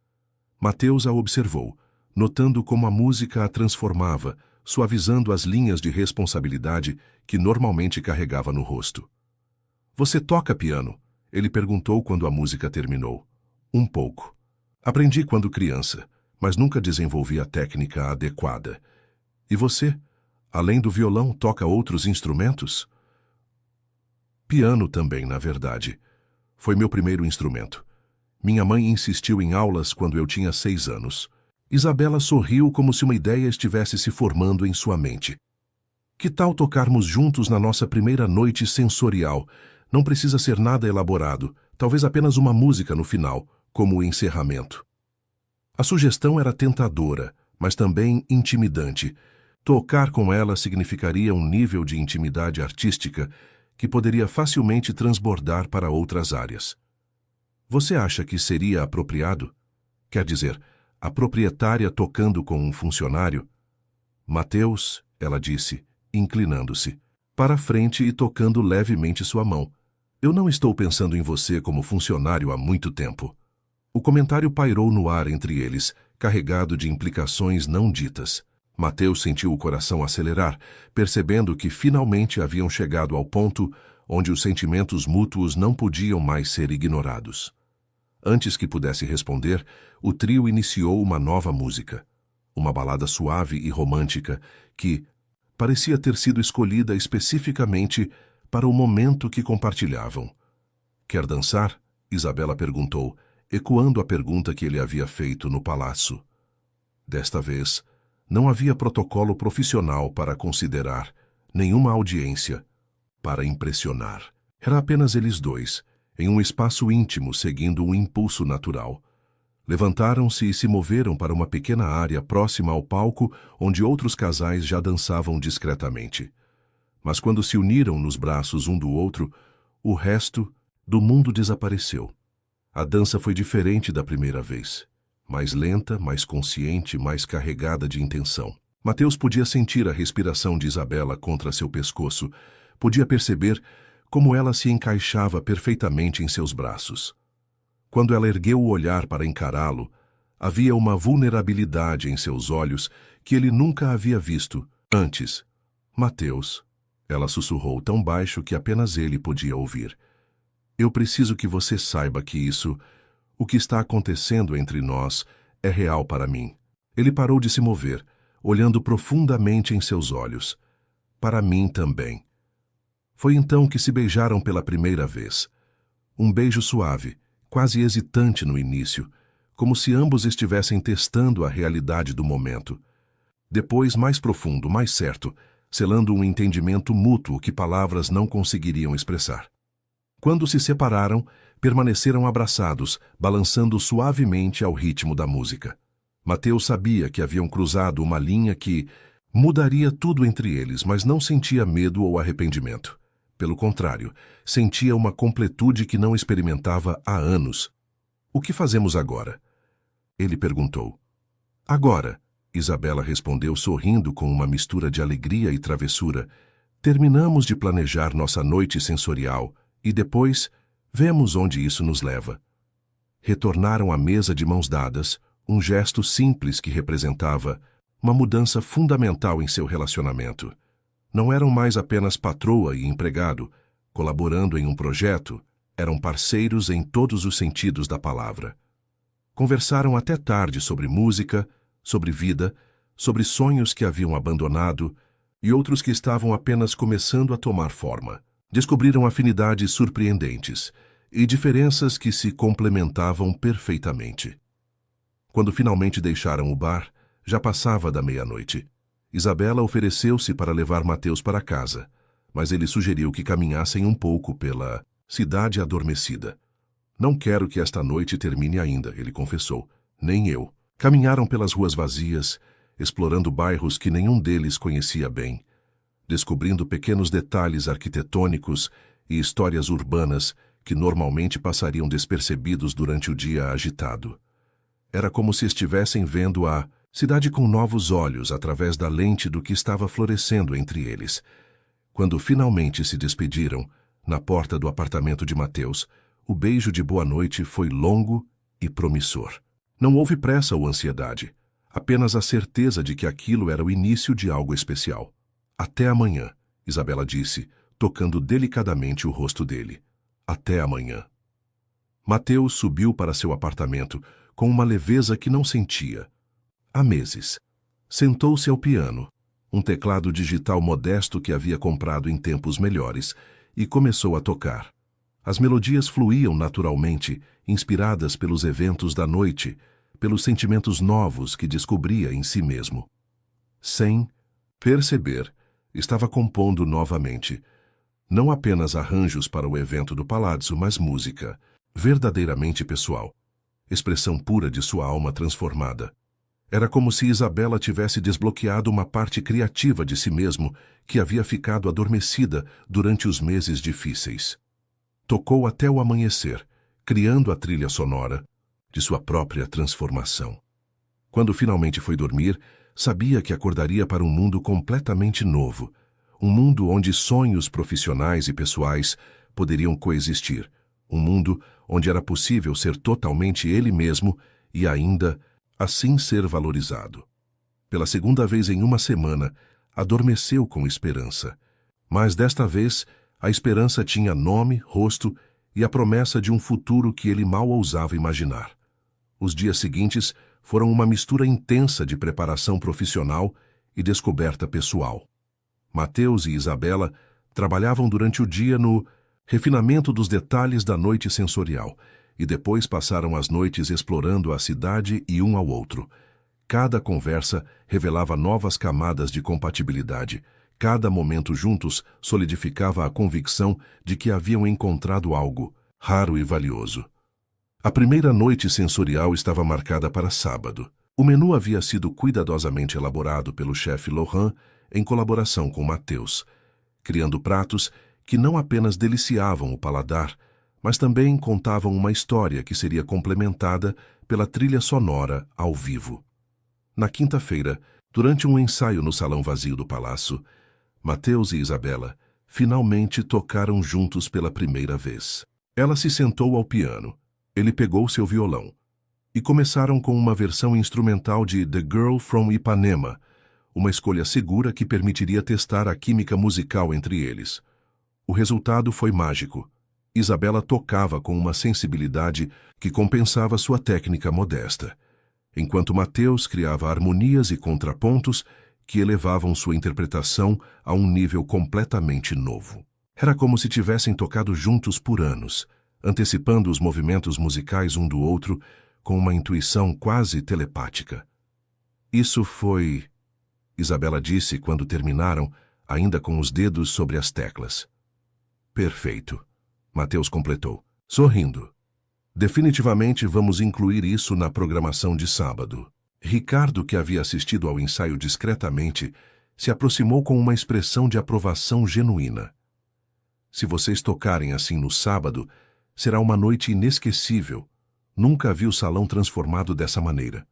Speaker 1: Mateus a observou, notando como a música a transformava, suavizando as linhas de responsabilidade que normalmente carregava no rosto. Você toca piano? Ele perguntou quando a música terminou. Um pouco. Aprendi quando criança, mas nunca desenvolvi a técnica adequada. E você, além do violão, toca outros instrumentos? Piano também, na verdade. Foi meu primeiro instrumento. Minha mãe insistiu em aulas quando eu tinha 6 anos. Isabela sorriu como se uma ideia estivesse se formando em sua mente. Que tal tocarmos juntos na nossa primeira noite sensorial? Não precisa ser nada elaborado, talvez apenas uma música no final, como o encerramento. A sugestão era tentadora, mas também intimidante. Tocar com ela significaria um nível de intimidade artística que poderia facilmente transbordar para outras áreas. Você acha que seria apropriado? Quer dizer, a proprietária tocando com um funcionário? Mateus, ela disse, inclinando-se para a frente e tocando levemente sua mão. Eu não estou pensando em você como funcionário há muito tempo. O comentário pairou no ar entre eles, carregado de implicações não ditas. Mateus sentiu o coração acelerar, percebendo que finalmente haviam chegado ao ponto onde os sentimentos mútuos não podiam mais ser ignorados. Antes que pudesse responder, o trio iniciou uma nova música. Uma balada suave e romântica que parecia ter sido escolhida especificamente para o momento que compartilhavam. Quer dançar? Isabela perguntou, ecoando a pergunta que ele havia feito no palácio. Desta vez, não havia protocolo profissional para considerar, nenhuma audiência para impressionar. Era apenas eles dois, em um espaço íntimo seguindo um impulso natural. Levantaram-se e se moveram para uma pequena área próxima ao palco onde outros casais já dançavam discretamente. Mas quando se uniram nos braços um do outro, o resto do mundo desapareceu. A dança foi diferente da primeira vez. Mais lenta, mais consciente, mais carregada de intenção. Mateus podia sentir a respiração de Isabela contra seu pescoço, podia perceber como ela se encaixava perfeitamente em seus braços. Quando ela ergueu o olhar para encará-lo, havia uma vulnerabilidade em seus olhos que ele nunca havia visto antes. Mateus, ela sussurrou tão baixo que apenas ele podia ouvir. Eu preciso que você saiba que o que está acontecendo entre nós, é real para mim. Ele parou de se mover, olhando profundamente em seus olhos. Para mim também. Foi então que se beijaram pela primeira vez. Um beijo suave, quase hesitante no início, como se ambos estivessem testando a realidade do momento. Depois, mais profundo, mais certo, selando um entendimento mútuo que palavras não conseguiriam expressar. Quando se separaram, permaneceram abraçados, balançando suavemente ao ritmo da música. Mateus sabia que haviam cruzado uma linha que mudaria tudo entre eles, mas não sentia medo ou arrependimento. Pelo contrário, sentia uma completude que não experimentava há anos. O que fazemos agora? Ele perguntou. Agora, Isabela respondeu sorrindo com uma mistura de alegria e travessura. Terminamos de planejar nossa noite sensorial e depois Vemos onde isso nos leva. Retornaram à mesa de mãos dadas, um gesto simples que representava uma mudança fundamental em seu relacionamento. Não eram mais apenas patroa e empregado, colaborando em um projeto, eram parceiros em todos os sentidos da palavra. Conversaram até tarde sobre música, sobre vida, sobre sonhos que haviam abandonado e outros que estavam apenas começando a tomar forma. Descobriram afinidades surpreendentes e diferenças que se complementavam perfeitamente. Quando finalmente deixaram o bar, já passava da meia-noite. Isabela ofereceu-se para levar Mateus para casa, mas ele sugeriu que caminhassem um pouco pela cidade adormecida. Não quero que esta noite termine ainda, ele confessou. Nem eu. Caminharam pelas ruas vazias, explorando bairros que nenhum deles conhecia bem, descobrindo pequenos detalhes arquitetônicos e histórias urbanas que normalmente passariam despercebidos durante o dia agitado. Era como se estivessem vendo a cidade com novos olhos através da lente do que estava florescendo entre eles. Quando finalmente se despediram, na porta do apartamento de Mateus, o beijo de boa noite foi longo e promissor. Não houve pressa ou ansiedade, apenas a certeza de que aquilo era o início de algo especial. Até amanhã, Isabela disse, tocando delicadamente o rosto dele. Até amanhã. Mateus subiu para seu apartamento com uma leveza que não sentia há meses. Sentou-se ao piano, um teclado digital modesto que havia comprado em tempos melhores, e começou a tocar. As melodias fluíam naturalmente, inspiradas pelos eventos da noite, pelos sentimentos novos que descobria em si mesmo. Sem perceber, estava compondo novamente, não apenas arranjos para o evento do Palácio, mas música, verdadeiramente pessoal, expressão pura de sua alma transformada. Era como se Isabela tivesse desbloqueado uma parte criativa de si mesmo que havia ficado adormecida durante os meses difíceis. Tocou até o amanhecer, criando a trilha sonora de sua própria transformação. Quando finalmente foi dormir, sabia que acordaria para um mundo completamente novo, um mundo onde sonhos profissionais e pessoais poderiam coexistir, um mundo onde era possível ser totalmente ele mesmo e ainda assim ser valorizado. Pela segunda vez em uma semana, adormeceu com esperança. Mas desta vez, a esperança tinha nome, rosto e a promessa de um futuro que ele mal ousava imaginar. Os dias seguintes foram uma mistura intensa de preparação profissional e descoberta pessoal. Mateus e Isabela trabalhavam durante o dia no refinamento dos detalhes da noite sensorial e depois passaram as noites explorando a cidade e um ao outro. Cada conversa revelava novas camadas de compatibilidade. Cada momento juntos solidificava a convicção de que haviam encontrado algo raro e valioso. A primeira noite sensorial estava marcada para sábado. O menu havia sido cuidadosamente elaborado pelo chefe Laurent em colaboração com Mateus, criando pratos que não apenas deliciavam o paladar, mas também contavam uma história que seria complementada pela trilha sonora ao vivo. Na quinta-feira, durante um ensaio no salão vazio do palácio, Mateus e Isabela finalmente tocaram juntos pela primeira vez. Ela se sentou ao piano, ele pegou seu violão, e começaram com uma versão instrumental de The Girl from Ipanema, uma escolha segura que permitiria testar a química musical entre eles. O resultado foi mágico. Isabela tocava com uma sensibilidade que compensava sua técnica modesta, enquanto Mateus criava harmonias e contrapontos que elevavam sua interpretação a um nível completamente novo. Era como se tivessem tocado juntos por anos, antecipando os movimentos musicais um do outro com uma intuição quase telepática. Isso foi... Isabela disse quando terminaram, ainda com os dedos sobre as teclas. Perfeito. Mateus completou, sorrindo. Definitivamente vamos incluir isso na programação de sábado. Ricardo, que havia assistido ao ensaio discretamente, se aproximou com uma expressão de aprovação genuína. Se vocês tocarem assim no sábado, será uma noite inesquecível. Nunca vi o salão transformado dessa maneira.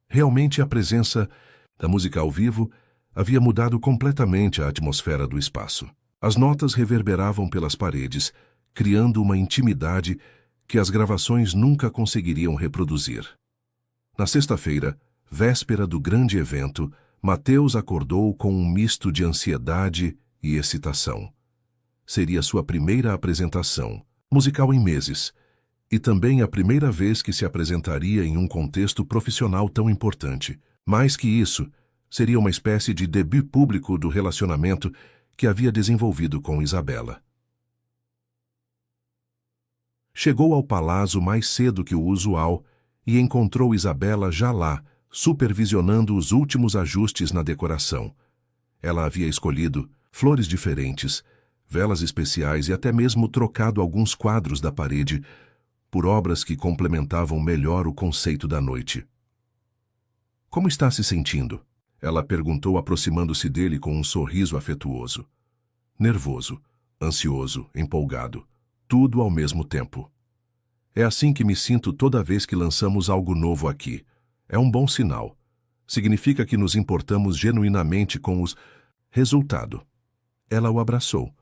Speaker 1: Realmente a presença da música ao vivo havia mudado completamente a atmosfera do espaço. As notas reverberavam pelas paredes, criando uma intimidade que as gravações nunca conseguiriam reproduzir. Na sexta-feira, véspera do grande evento, Mateus acordou com um misto de ansiedade e excitação. Seria sua primeira apresentação, musical em meses, e também a primeira vez que se apresentaria em um contexto profissional tão importante. Mais que isso, seria uma espécie de debut público do relacionamento que havia desenvolvido com Isabela. Chegou ao palácio mais cedo que o usual e encontrou Isabela já lá, supervisionando os últimos ajustes na decoração. Ela havia escolhido flores diferentes, velas especiais e até mesmo trocado alguns quadros da parede por obras que complementavam melhor o conceito da noite. "Como está se sentindo?" ela perguntou, aproximando-se dele com um sorriso afetuoso. "Nervoso, ansioso, empolgado, tudo ao mesmo tempo. É assim que me sinto toda vez que lançamos algo novo aqui. É um bom sinal. Significa que nos importamos genuinamente com os... Resultado." Ela o abraçou,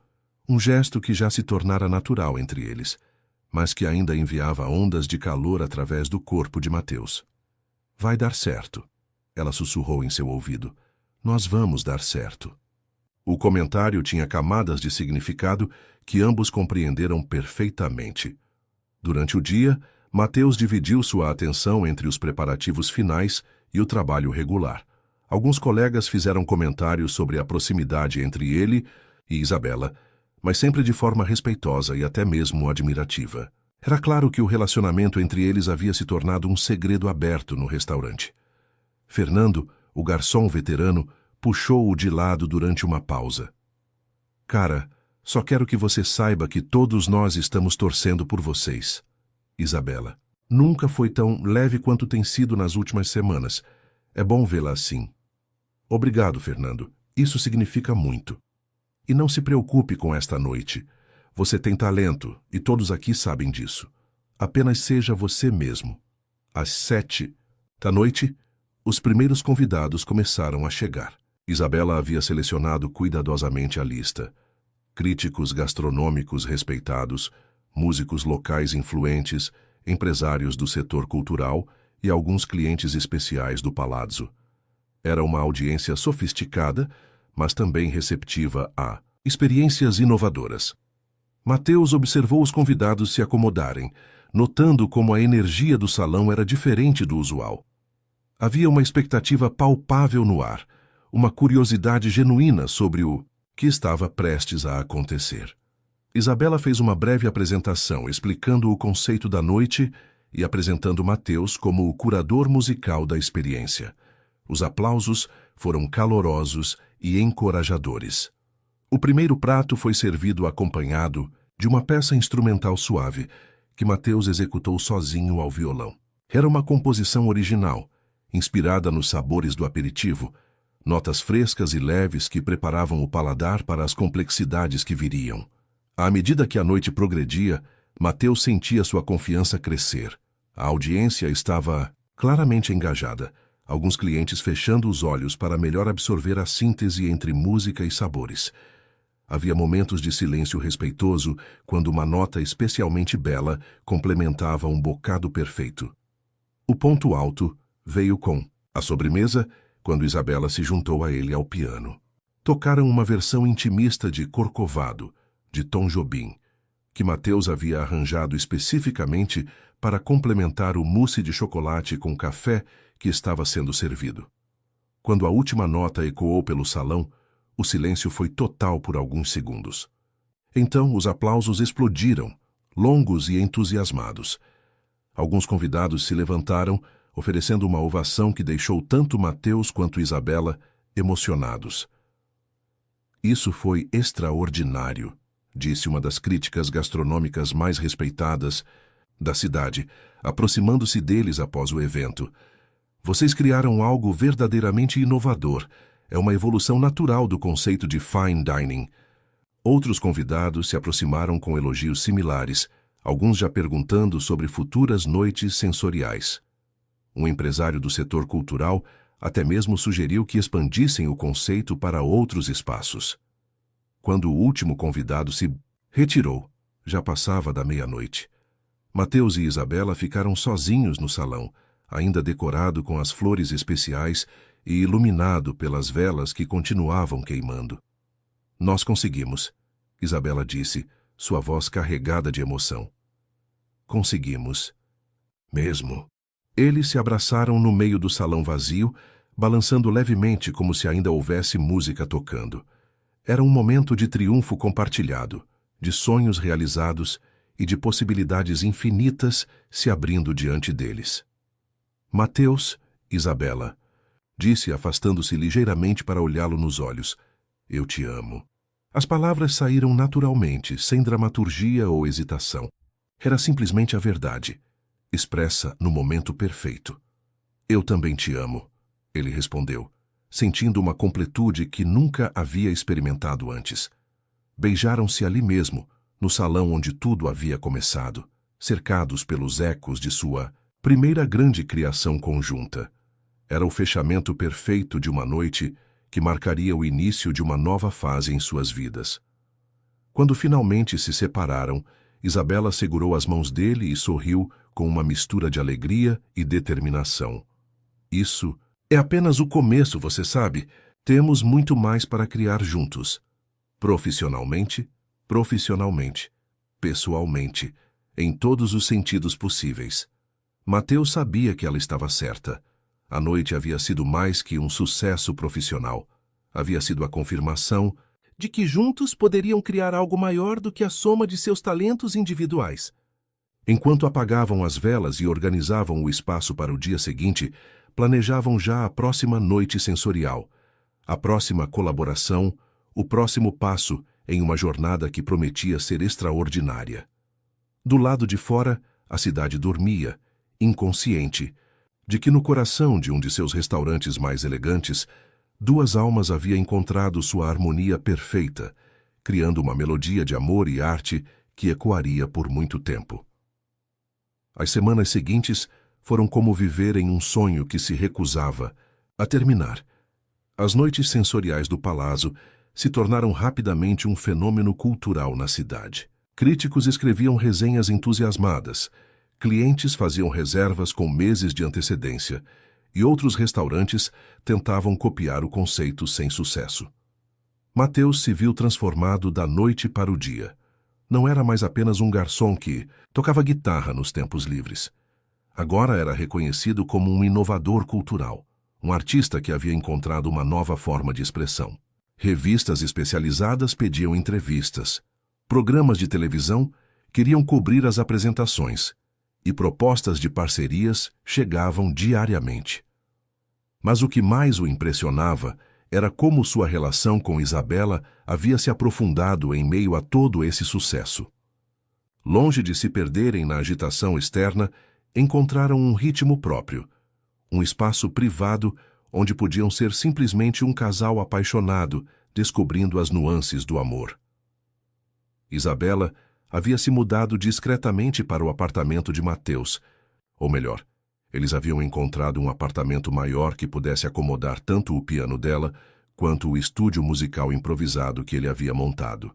Speaker 1: um gesto que já se tornara natural entre eles, mas que ainda enviava ondas de calor através do corpo de Mateus. "Vai dar certo," ela sussurrou em seu ouvido. "Nós vamos dar certo." O comentário tinha camadas de significado que ambos compreenderam perfeitamente. Durante o dia, Mateus dividiu sua atenção entre os preparativos finais e o trabalho regular. Alguns colegas fizeram comentários sobre a proximidade entre ele e Isabela, mas sempre de forma respeitosa e até mesmo admirativa. Era claro que o relacionamento entre eles havia se tornado um segredo aberto no restaurante. Fernando, o garçom veterano, puxou-o de lado durante uma pausa. "Cara, só quero que você saiba que todos nós estamos torcendo por vocês." Isabela: "Nunca foi tão leve quanto tem sido nas últimas semanas. É bom vê-la assim." "Obrigado, Fernando. Isso significa muito. E não se preocupe com esta noite. Você tem talento, e todos aqui sabem disso. Apenas seja você mesmo." Às 7 da noite, os primeiros convidados começaram a chegar. Isabela havia selecionado cuidadosamente a lista. Críticos gastronômicos respeitados, músicos locais influentes, empresários do setor cultural e alguns clientes especiais do palazzo. Era uma audiência sofisticada, mas também receptiva a experiências inovadoras. Mateus observou os convidados se acomodarem, notando como a energia do salão era diferente do usual. Havia uma expectativa palpável no ar, uma curiosidade genuína sobre o que estava prestes a acontecer. Isabela fez uma breve apresentação explicando o conceito da noite e apresentando Mateus como o curador musical da experiência. Os aplausos foram calorosos e encorajadores. O primeiro prato foi servido acompanhado de uma peça instrumental suave que Mateus executou sozinho ao violão. Era uma composição original, inspirada nos sabores do aperitivo, notas frescas e leves que preparavam o paladar para as complexidades que viriam. À medida que a noite progredia, Mateus sentia sua confiança crescer. A audiência estava claramente engajada, alguns clientes fechando os olhos para melhor absorver a síntese entre música e sabores. Havia momentos de silêncio respeitoso quando uma nota especialmente bela complementava um bocado perfeito. O ponto alto veio com a sobremesa, quando Isabela se juntou a ele ao piano. Tocaram uma versão intimista de Corcovado, de Tom Jobim, que Mateus havia arranjado especificamente para complementar o mousse de chocolate com café que estava sendo servido. Quando a última nota ecoou pelo salão, o silêncio foi total por alguns segundos. Então os aplausos explodiram, longos e entusiasmados. Alguns convidados se levantaram, oferecendo uma ovação que deixou tanto Mateus quanto Isabela emocionados. "Isso foi extraordinário", disse uma das críticas gastronômicas mais respeitadas da cidade, aproximando-se deles após o evento. "Vocês criaram algo verdadeiramente inovador. É uma evolução natural do conceito de fine dining." Outros convidados se aproximaram com elogios similares, alguns já perguntando sobre futuras noites sensoriais. Um empresário do setor cultural até mesmo sugeriu que expandissem o conceito para outros espaços. Quando o último convidado se retirou, já passava da meia-noite. Mateus e Isabela ficaram sozinhos no salão, ainda decorado com as flores especiais e iluminado pelas velas que continuavam queimando. Nós conseguimos, Isabela disse, sua voz carregada de emoção. Conseguimos. Mesmo. Eles se abraçaram no meio do salão vazio, balançando levemente como se ainda houvesse música tocando. Era um momento de triunfo compartilhado, de sonhos realizados e de possibilidades infinitas se abrindo diante deles. Mateus, Isabela, disse afastando-se ligeiramente para olhá-lo nos olhos. Eu te amo. As palavras saíram naturalmente, sem dramaturgia ou hesitação. Era simplesmente a verdade, expressa no momento perfeito. Eu também te amo, ele respondeu, sentindo uma completude que nunca havia experimentado antes. Beijaram-se ali mesmo, no salão onde tudo havia começado, cercados pelos ecos de sua primeira grande criação conjunta. Era o fechamento perfeito de uma noite que marcaria o início de uma nova fase em suas vidas. Quando finalmente se separaram, Isabela segurou as mãos dele e sorriu com uma mistura de alegria e determinação. Isso é apenas o começo, você sabe. Temos muito mais para criar juntos. Profissionalmente, pessoalmente, em todos os sentidos possíveis. Mateus sabia que ela estava certa. A noite havia sido mais que um sucesso profissional. Havia sido a confirmação de que juntos poderiam criar algo maior do que a soma de seus talentos individuais. Enquanto apagavam as velas e organizavam o espaço para o dia seguinte, planejavam já a próxima noite sensorial, a próxima colaboração, o próximo passo em uma jornada que prometia ser extraordinária. Do lado de fora, a cidade dormia, inconsciente, de que no coração de um de seus restaurantes mais elegantes, duas almas haviam encontrado sua harmonia perfeita, criando uma melodia de amor e arte que ecoaria por muito tempo. As semanas seguintes foram como viver em um sonho que se recusava a terminar. As noites sensoriais do Palazzo se tornaram rapidamente um fenômeno cultural na cidade. Críticos escreviam resenhas entusiasmadas, clientes faziam reservas com meses de antecedência e outros restaurantes tentavam copiar o conceito sem sucesso. Mateus se viu transformado da noite para o dia. Não era mais apenas um garçom que tocava guitarra nos tempos livres. Agora era reconhecido como um inovador cultural, um artista que havia encontrado uma nova forma de expressão. Revistas especializadas pediam entrevistas. Programas de televisão queriam cobrir as apresentações. E propostas de parcerias chegavam diariamente. Mas o que mais o impressionava era como sua relação com Isabela havia se aprofundado em meio a todo esse sucesso. Longe de se perderem na agitação externa, encontraram um ritmo próprio, um espaço privado onde podiam ser simplesmente um casal apaixonado, descobrindo as nuances do amor. Isabela havia se mudado discretamente para o apartamento de Mateus, ou melhor, eles haviam encontrado um apartamento maior que pudesse acomodar tanto o piano dela quanto o estúdio musical improvisado que ele havia montado.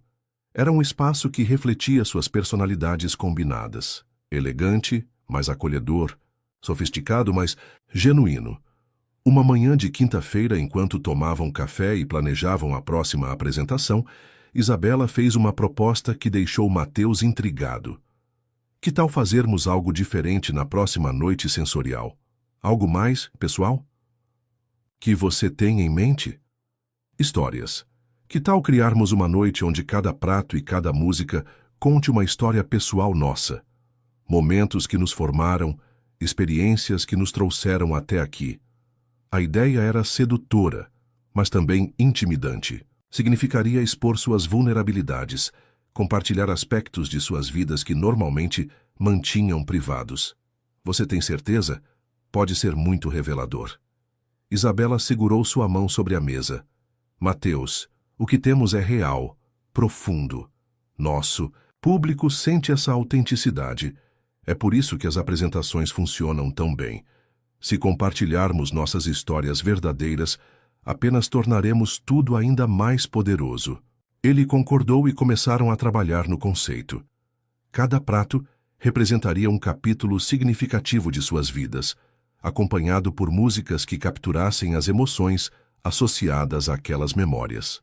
Speaker 1: Era um espaço que refletia suas personalidades combinadas, elegante, mas acolhedor, sofisticado, mas genuíno. Uma manhã de quinta-feira, enquanto tomavam café e planejavam a próxima apresentação, Isabela fez uma proposta que deixou Mateus intrigado. Que tal fazermos algo diferente na próxima noite sensorial? Algo mais, pessoal? Que você tem em mente? Histórias. Que tal criarmos uma noite onde cada prato e cada música conte uma história pessoal nossa? Momentos que nos formaram, experiências que nos trouxeram até aqui. A ideia era sedutora, mas também intimidante. Significaria expor suas vulnerabilidades, compartilhar aspectos de suas vidas que normalmente mantinham privados. Você tem certeza? Pode ser muito revelador. Isabela segurou sua mão sobre a mesa. Mateus, o que temos é real, profundo. Nosso público sente essa autenticidade. É por isso que as apresentações funcionam tão bem. Se compartilharmos nossas histórias verdadeiras, apenas tornaremos tudo ainda mais poderoso. Ele concordou e começaram a trabalhar no conceito. Cada prato representaria um capítulo significativo de suas vidas, acompanhado por músicas que capturassem as emoções associadas àquelas memórias.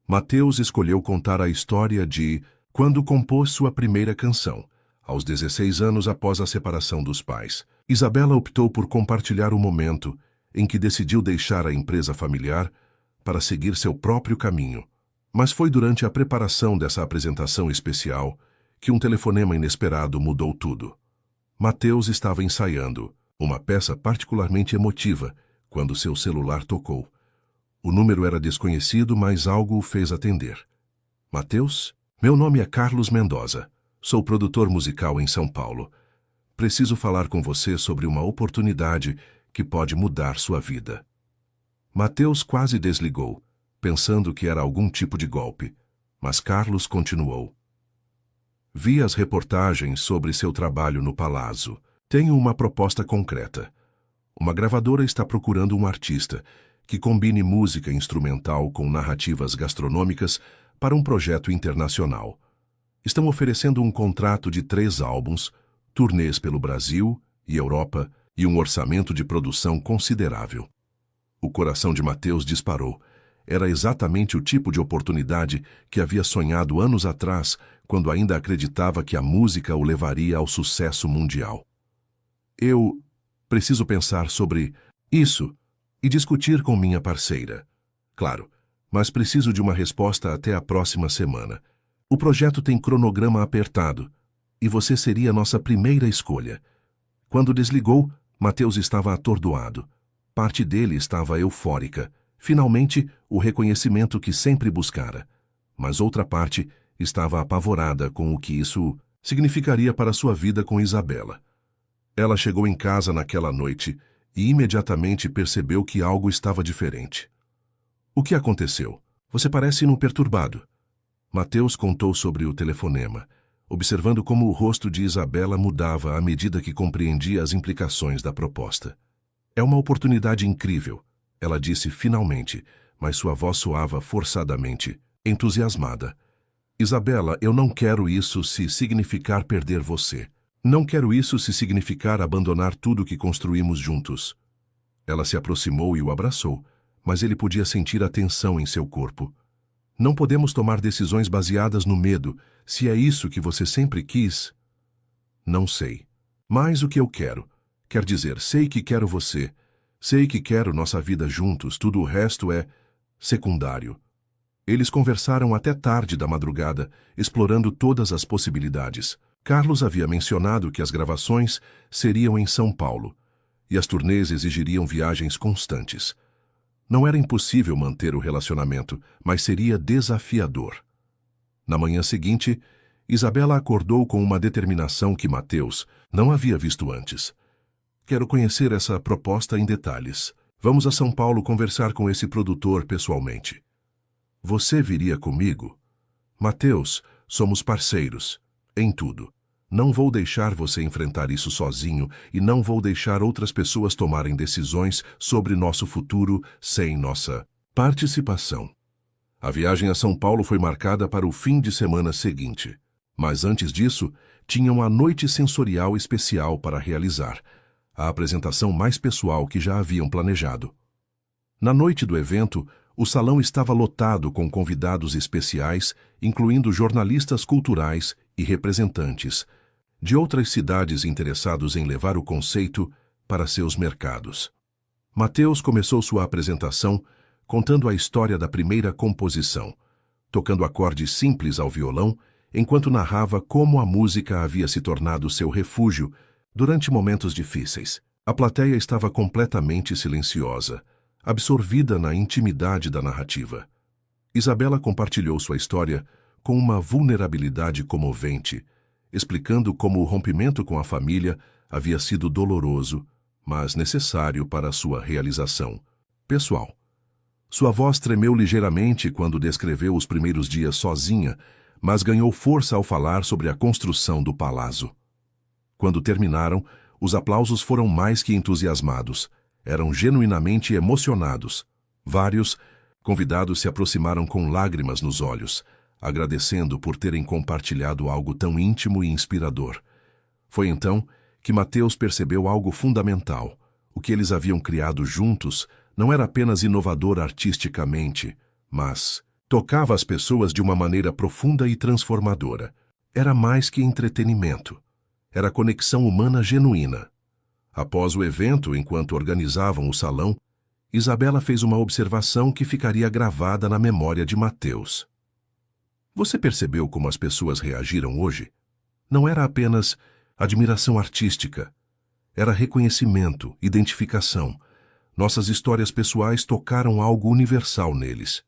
Speaker 1: Mateus escolheu contar a história de quando compôs sua primeira canção, aos 16 anos após a separação dos pais. Isabela optou por compartilhar o momento em que decidiu deixar a empresa familiar para seguir seu próprio caminho. Mas foi durante a preparação dessa apresentação especial que um telefonema inesperado mudou tudo. Mateus estava ensaiando uma peça particularmente emotiva quando seu celular tocou. O número era desconhecido, mas algo o fez atender. Mateus? Meu nome é Carlos Mendoza. Sou produtor musical em São Paulo. Preciso falar com você sobre uma oportunidade que pode mudar sua vida. Mateus quase desligou, pensando que era algum tipo de golpe, mas Carlos continuou. Vi as reportagens sobre seu trabalho no Palazzo. Tenho uma proposta concreta. Uma gravadora está procurando um artista que combine música instrumental com narrativas gastronômicas para um projeto internacional. Estão oferecendo um contrato de 3 álbuns, turnês pelo Brasil e Europa e um orçamento de produção considerável. O coração de Mateus disparou. Era exatamente o tipo de oportunidade que havia sonhado anos atrás, quando ainda acreditava que a música o levaria ao sucesso mundial. Eu preciso pensar sobre isso e discutir com minha parceira. Claro, mas preciso de uma resposta até a próxima semana. O projeto tem cronograma apertado e você seria nossa primeira escolha. Quando desligou, Mateus estava atordoado. Parte dele estava eufórica. Finalmente, o reconhecimento que sempre buscara. Mas outra parte estava apavorada com o que isso significaria para sua vida com Isabela. Ela chegou em casa naquela noite e imediatamente percebeu que algo estava diferente. O que aconteceu? Você parece perturbado. Mateus contou sobre o telefonema, observando como o rosto de Isabela mudava à medida que compreendia as implicações da proposta. É uma oportunidade incrível, ela disse finalmente, mas sua voz soava forçadamente, entusiasmada. Isabela, eu não quero isso se significar perder você. Não quero isso se significar abandonar tudo que construímos juntos. Ela se aproximou e o abraçou, mas ele podia sentir a tensão em seu corpo. Não podemos tomar decisões baseadas no medo, se é isso que você sempre quis. Não sei. Mas o que eu quero? Quer dizer, sei que quero você. Sei que quero nossa vida juntos, tudo o resto é secundário. Eles conversaram até tarde da madrugada, explorando todas as possibilidades. Carlos havia mencionado que as gravações seriam em São Paulo, e as turnês exigiriam viagens constantes. Não era impossível manter o relacionamento, mas seria desafiador. Na manhã seguinte, Isabela acordou com uma determinação que Mateus não havia visto antes. Quero conhecer essa proposta em detalhes. Vamos a São Paulo conversar com esse produtor pessoalmente. Você viria comigo? Mateus, somos parceiros. Em tudo. Não vou deixar você enfrentar isso sozinho e não vou deixar outras pessoas tomarem decisões sobre nosso futuro sem nossa participação. A viagem a São Paulo foi marcada para o fim de semana seguinte. Mas antes disso, tinham a noite sensorial especial para realizar, a apresentação mais pessoal que já haviam planejado. Na noite do evento, o salão estava lotado com convidados especiais, incluindo jornalistas culturais e representantes de outras cidades interessados em levar o conceito para seus mercados. Mateus começou sua apresentação contando a história da primeira composição, tocando acordes simples ao violão, enquanto narrava como a música havia se tornado seu refúgio durante momentos difíceis. A plateia estava completamente silenciosa, absorvida na intimidade da narrativa. Isabela compartilhou sua história com uma vulnerabilidade comovente, explicando como o rompimento com a família havia sido doloroso, mas necessário para sua realização pessoal. Sua voz tremeu ligeiramente quando descreveu os primeiros dias sozinha, mas ganhou força ao falar sobre a construção do Palazzo. Quando terminaram, os aplausos foram mais que entusiasmados, eram genuinamente emocionados. Vários convidados se aproximaram com lágrimas nos olhos, agradecendo por terem compartilhado algo tão íntimo e inspirador. Foi então que Mateus percebeu algo fundamental. O que eles haviam criado juntos não era apenas inovador artisticamente, mas tocava as pessoas de uma maneira profunda e transformadora. Era mais que entretenimento. Era conexão humana genuína. Após o evento, enquanto organizavam o salão, Isabela fez uma observação que ficaria gravada na memória de Mateus. Você percebeu como as pessoas reagiram hoje? Não era apenas admiração artística. Era reconhecimento, identificação. Nossas histórias pessoais tocaram algo universal neles.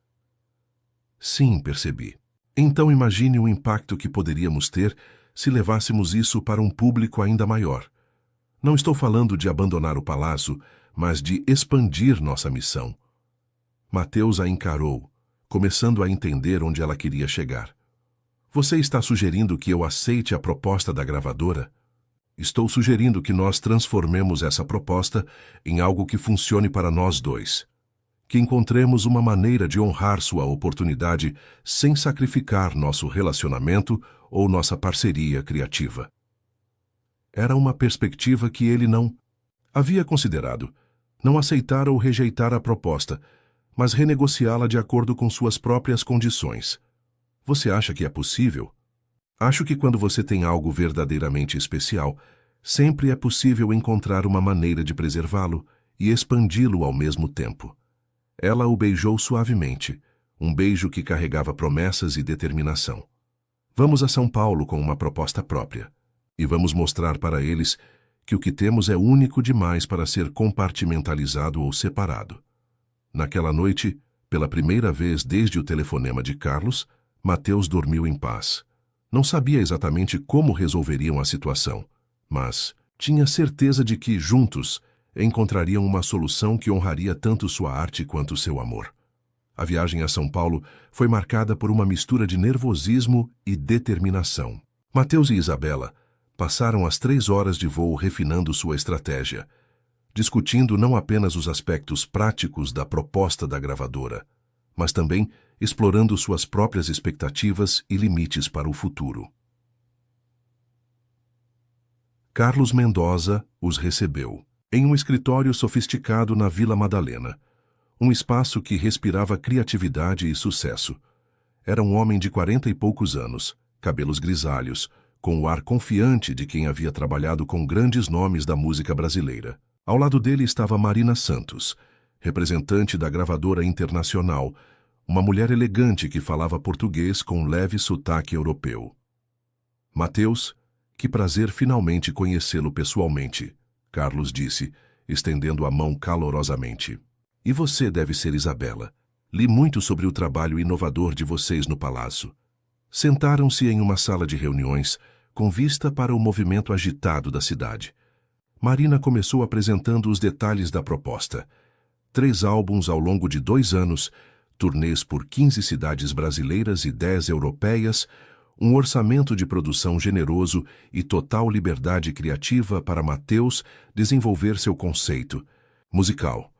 Speaker 1: Sim, percebi. Então imagine o impacto que poderíamos ter se levássemos isso para um público ainda maior. Não estou falando de abandonar o palácio, mas de expandir nossa missão. Mateus a encarou, começando a entender onde ela queria chegar. Você está sugerindo que eu aceite a proposta da gravadora? Estou sugerindo que nós transformemos essa proposta em algo que funcione para nós dois. Que encontremos uma maneira de honrar sua oportunidade sem sacrificar nosso relacionamento ou nossa parceria criativa. Era uma perspectiva que ele não havia considerado. Não aceitar ou rejeitar a proposta, mas renegociá-la de acordo com suas próprias condições. Você acha que é possível? Acho que quando você tem algo verdadeiramente especial, sempre é possível encontrar uma maneira de preservá-lo e expandi-lo ao mesmo tempo. Ela o beijou suavemente, um beijo que carregava promessas e determinação. Vamos a São Paulo com uma proposta própria, e vamos mostrar para eles que o que temos é único demais para ser compartimentalizado ou separado. Naquela noite, pela primeira vez desde o telefonema de Carlos, Mateus dormiu em paz. Não sabia exatamente como resolveriam a situação, mas tinha certeza de que, juntos, encontrariam uma solução que honraria tanto sua arte quanto seu amor. A viagem a São Paulo foi marcada por uma mistura de nervosismo e determinação. Mateus e Isabela passaram as 3 horas de voo refinando sua estratégia, discutindo não apenas os aspectos práticos da proposta da gravadora, mas também explorando suas próprias expectativas e limites para o futuro. Carlos Mendoza os recebeu em um escritório sofisticado na Vila Madalena, um espaço que respirava criatividade e sucesso. Era um homem de 40 e poucos anos, cabelos grisalhos, com o ar confiante de quem havia trabalhado com grandes nomes da música brasileira. Ao lado dele estava Marina Santos, representante da gravadora internacional, uma mulher elegante que falava português com leve sotaque europeu. Mateus, que prazer finalmente conhecê-lo pessoalmente, Carlos disse, estendendo a mão calorosamente. E você deve ser Isabela. Li muito sobre o trabalho inovador de vocês no palácio. Sentaram-se em uma sala de reuniões, com vista para o movimento agitado da cidade. Marina começou apresentando os detalhes da proposta. 3 álbuns ao longo de 2 anos, turnês por 15 cidades brasileiras e 10 europeias, um orçamento de produção generoso e total liberdade criativa para Mateus desenvolver seu conceito musical.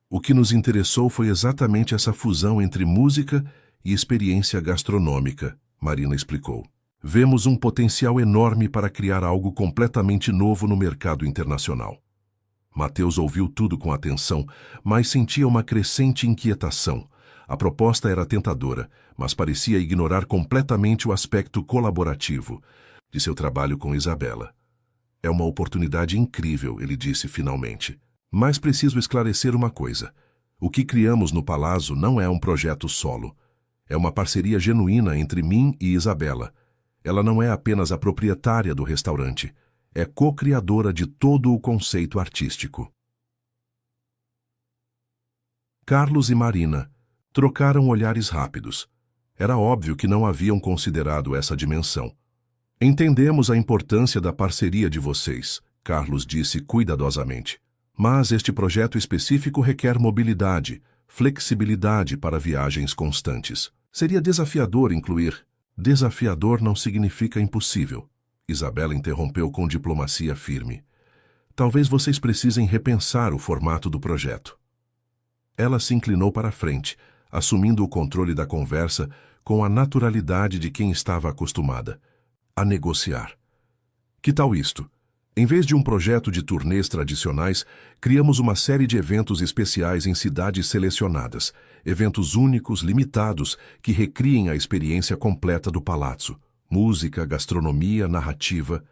Speaker 1: O que nos interessou foi exatamente essa fusão entre música e experiência gastronômica, Marina explicou. Vemos um potencial enorme para criar algo completamente novo no mercado internacional. Mateus ouviu tudo com atenção, mas sentia uma crescente inquietação. A proposta era tentadora, mas parecia ignorar completamente o aspecto colaborativo de seu trabalho com Isabela. É uma oportunidade incrível, ele disse finalmente. Mas preciso esclarecer uma coisa. O que criamos no Palácio não é um projeto solo. É uma parceria genuína entre mim e Isabela. Ela não é apenas a proprietária do restaurante. É co-criadora de todo o conceito artístico. Carlos e Marina trocaram olhares rápidos. Era óbvio que não haviam considerado essa dimensão. Entendemos a importância da parceria de vocês, Carlos disse cuidadosamente. Mas este projeto específico requer mobilidade, flexibilidade para viagens constantes. Seria desafiador incluir. Desafiador não significa impossível. Isabela interrompeu com diplomacia firme. Talvez vocês precisem repensar o formato do projeto. Ela se inclinou para a frente, assumindo o controle da conversa com a naturalidade de quem estava acostumada a negociar. Que tal isto? Em vez de um projeto de turnês tradicionais, criamos uma série de eventos especiais em cidades selecionadas, eventos únicos, limitados, que recriem a experiência completa do palazzo, música, gastronomia, narrativa,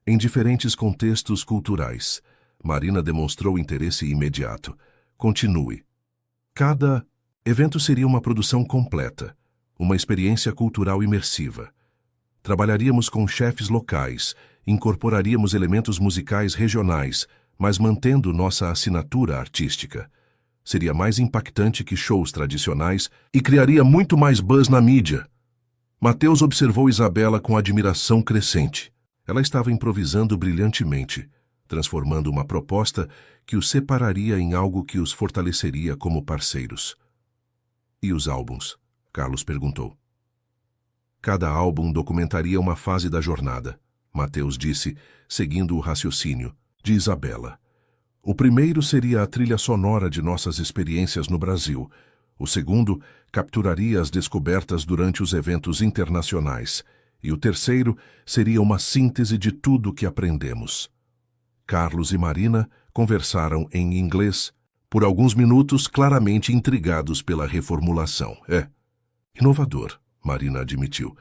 Speaker 1: em diferentes contextos culturais. Marina demonstrou interesse imediato. Continue. Cada evento seria uma produção completa, uma experiência cultural imersiva. Trabalharíamos com chefes locais, incorporaríamos elementos musicais regionais, mas mantendo nossa assinatura artística. Seria mais impactante que shows tradicionais e criaria muito mais buzz na mídia. Mateus observou Isabela com admiração crescente. Ela estava improvisando brilhantemente, transformando uma proposta que os separaria em algo que os fortaleceria como parceiros. E os álbuns? Carlos perguntou. Cada álbum documentaria uma fase da jornada, Mateus disse, seguindo o raciocínio de Isabela. O primeiro seria a trilha sonora de nossas experiências no Brasil. O segundo capturaria as descobertas durante os eventos internacionais. E o terceiro seria uma síntese de tudo o que aprendemos. Carlos e Marina conversaram em inglês por alguns minutos, claramente intrigados pela reformulação. É inovador, Marina admitiu.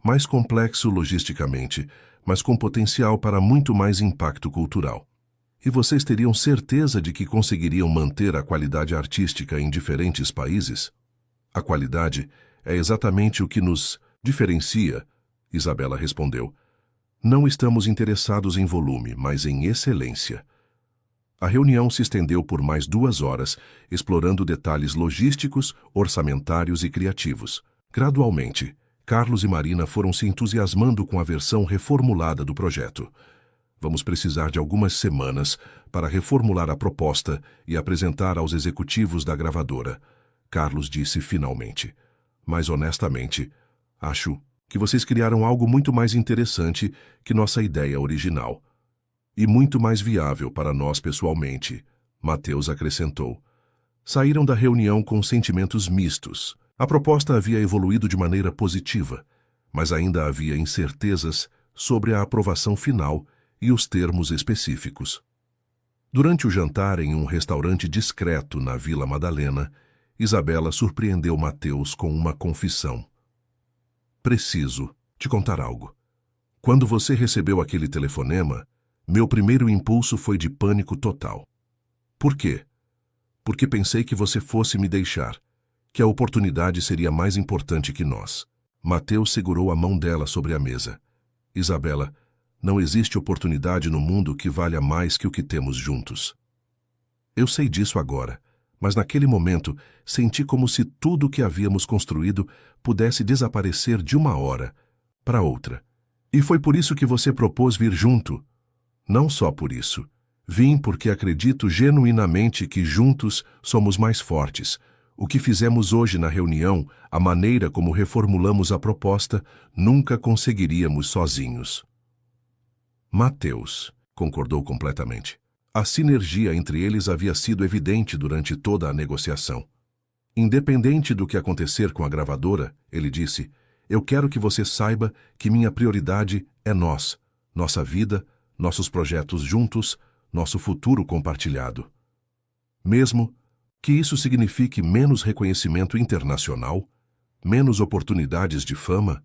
Speaker 1: Mais complexo logisticamente, mas com potencial para muito mais impacto cultural. E vocês teriam certeza de que conseguiriam manter a qualidade artística em diferentes países? A qualidade é exatamente o que nos diferencia, Isabela respondeu. Não estamos interessados em volume, mas em excelência. A reunião se estendeu por mais 2 horas, explorando detalhes logísticos, orçamentários e criativos. Gradualmente, Carlos e Marina foram se entusiasmando com a versão reformulada do projeto. Vamos precisar de algumas semanas para reformular a proposta e apresentar aos executivos da gravadora, Carlos disse finalmente. Mas honestamente, acho que vocês criaram algo muito mais interessante que nossa ideia original. E muito mais viável para nós pessoalmente, Mateus acrescentou. Saíram da reunião com sentimentos mistos. A proposta havia evoluído de maneira positiva, mas ainda havia incertezas sobre a aprovação final e os termos específicos. Durante o jantar em um restaurante discreto na Vila Madalena, Isabela surpreendeu Mateus com uma confissão. Preciso te contar algo. Quando você recebeu aquele telefonema, meu primeiro impulso foi de pânico total. Por quê? Porque pensei que você fosse me deixar, que a oportunidade seria mais importante que nós. Mateus segurou a mão dela sobre a mesa. Isabela, não existe oportunidade no mundo que valha mais que o que temos juntos. Eu sei disso agora, mas naquele momento senti como se tudo o que havíamos construído pudesse desaparecer de uma hora para outra. E foi por isso que você propôs vir junto. Não só por isso. Vim porque acredito genuinamente que juntos somos mais fortes. O que fizemos hoje na reunião, a maneira como reformulamos a proposta, nunca conseguiríamos sozinhos. Mateus concordou completamente. A sinergia entre eles havia sido evidente durante toda a negociação. Independente do que acontecer com a gravadora, ele disse, eu quero que você saiba que minha prioridade é nós, nossa vida, nossos projetos juntos, nosso futuro compartilhado. Mesmo que isso signifique menos reconhecimento internacional, menos oportunidades de fama,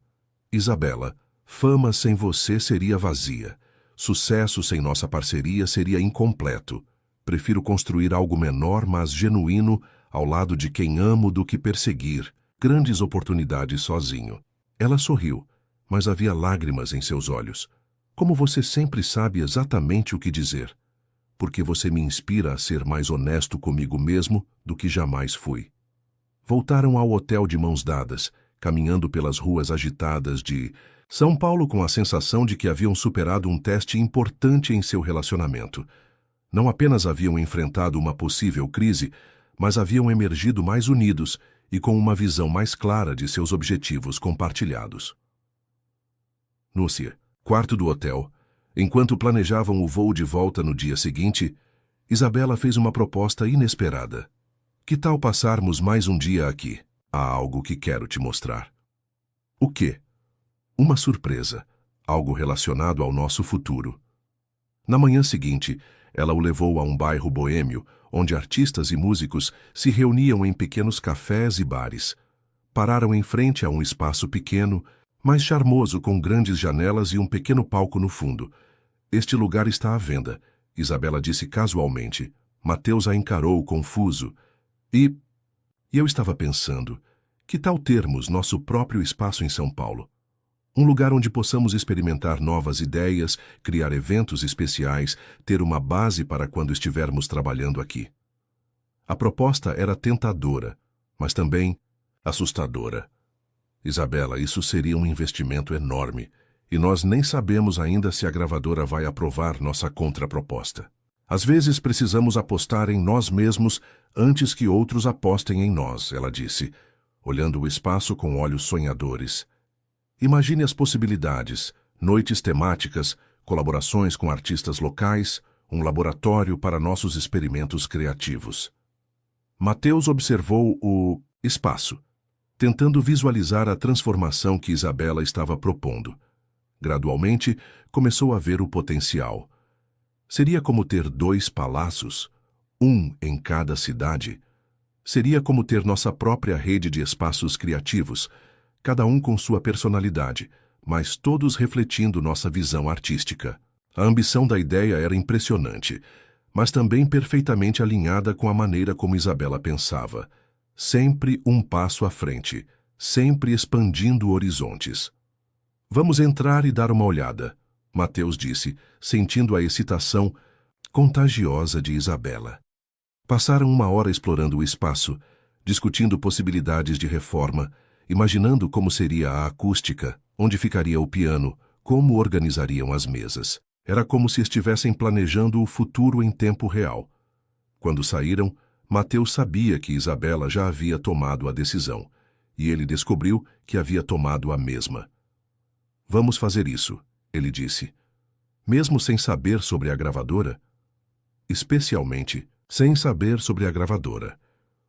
Speaker 1: Isabela, fama sem você seria vazia. Sucesso sem nossa parceria seria incompleto. Prefiro construir algo menor, mas genuíno, ao lado de quem amo do que perseguir grandes oportunidades sozinho. Ela sorriu, mas havia lágrimas em seus olhos. Como você sempre sabe exatamente o que dizer. Porque você me inspira a ser mais honesto comigo mesmo do que jamais fui. Voltaram ao hotel de mãos dadas, caminhando pelas ruas agitadas de São Paulo com a sensação de que haviam superado um teste importante em seu relacionamento. Não apenas haviam enfrentado uma possível crise, mas haviam emergido mais unidos e com uma visão mais clara de seus objetivos compartilhados. Núcia, quarto do hotel. Enquanto planejavam o voo de volta no dia seguinte, Isabela fez uma proposta inesperada. Que tal passarmos mais um dia aqui? Há algo que quero te mostrar. O quê? Uma surpresa, algo relacionado ao nosso futuro. Na manhã seguinte, ela o levou a um bairro boêmio, onde artistas e músicos se reuniam em pequenos cafés e bares. Pararam em frente a um espaço pequeno, mas charmoso, com grandes janelas e um pequeno palco no fundo. Este lugar está à venda, Isabela disse casualmente. Mateus a encarou confuso. E eu estava pensando, que tal termos nosso próprio espaço em São Paulo? Um lugar onde possamos experimentar novas ideias, criar eventos especiais, ter uma base para quando estivermos trabalhando aqui. A proposta era tentadora, mas também assustadora. Isabela, isso seria um investimento enorme, e nós nem sabemos ainda se a gravadora vai aprovar nossa contraproposta. Às vezes precisamos apostar em nós mesmos antes que outros apostem em nós, ela disse, olhando o espaço com olhos sonhadores. Imagine as possibilidades, noites temáticas, colaborações com artistas locais, um laboratório para nossos experimentos criativos. Mateus observou o espaço, tentando visualizar a transformação que Isabela estava propondo. Gradualmente, começou a ver o potencial. Seria como ter 2 palácios, um em cada cidade. Seria como ter nossa própria rede de espaços criativos, cada um com sua personalidade, mas todos refletindo nossa visão artística. A ambição da ideia era impressionante, mas também perfeitamente alinhada com a maneira como Isabela pensava. Sempre um passo à frente, sempre expandindo horizontes. Vamos entrar e dar uma olhada, Mateus disse, sentindo a excitação contagiosa de Isabela. Passaram 1 hora explorando o espaço, discutindo possibilidades de reforma, imaginando como seria a acústica, onde ficaria o piano, como organizariam as mesas. Era como se estivessem planejando o futuro em tempo real. Quando saíram, Mateus sabia que Isabela já havia tomado a decisão, e ele descobriu que havia tomado a mesma. Vamos fazer isso, ele disse. Mesmo sem saber sobre a gravadora? Especialmente sem saber sobre a gravadora.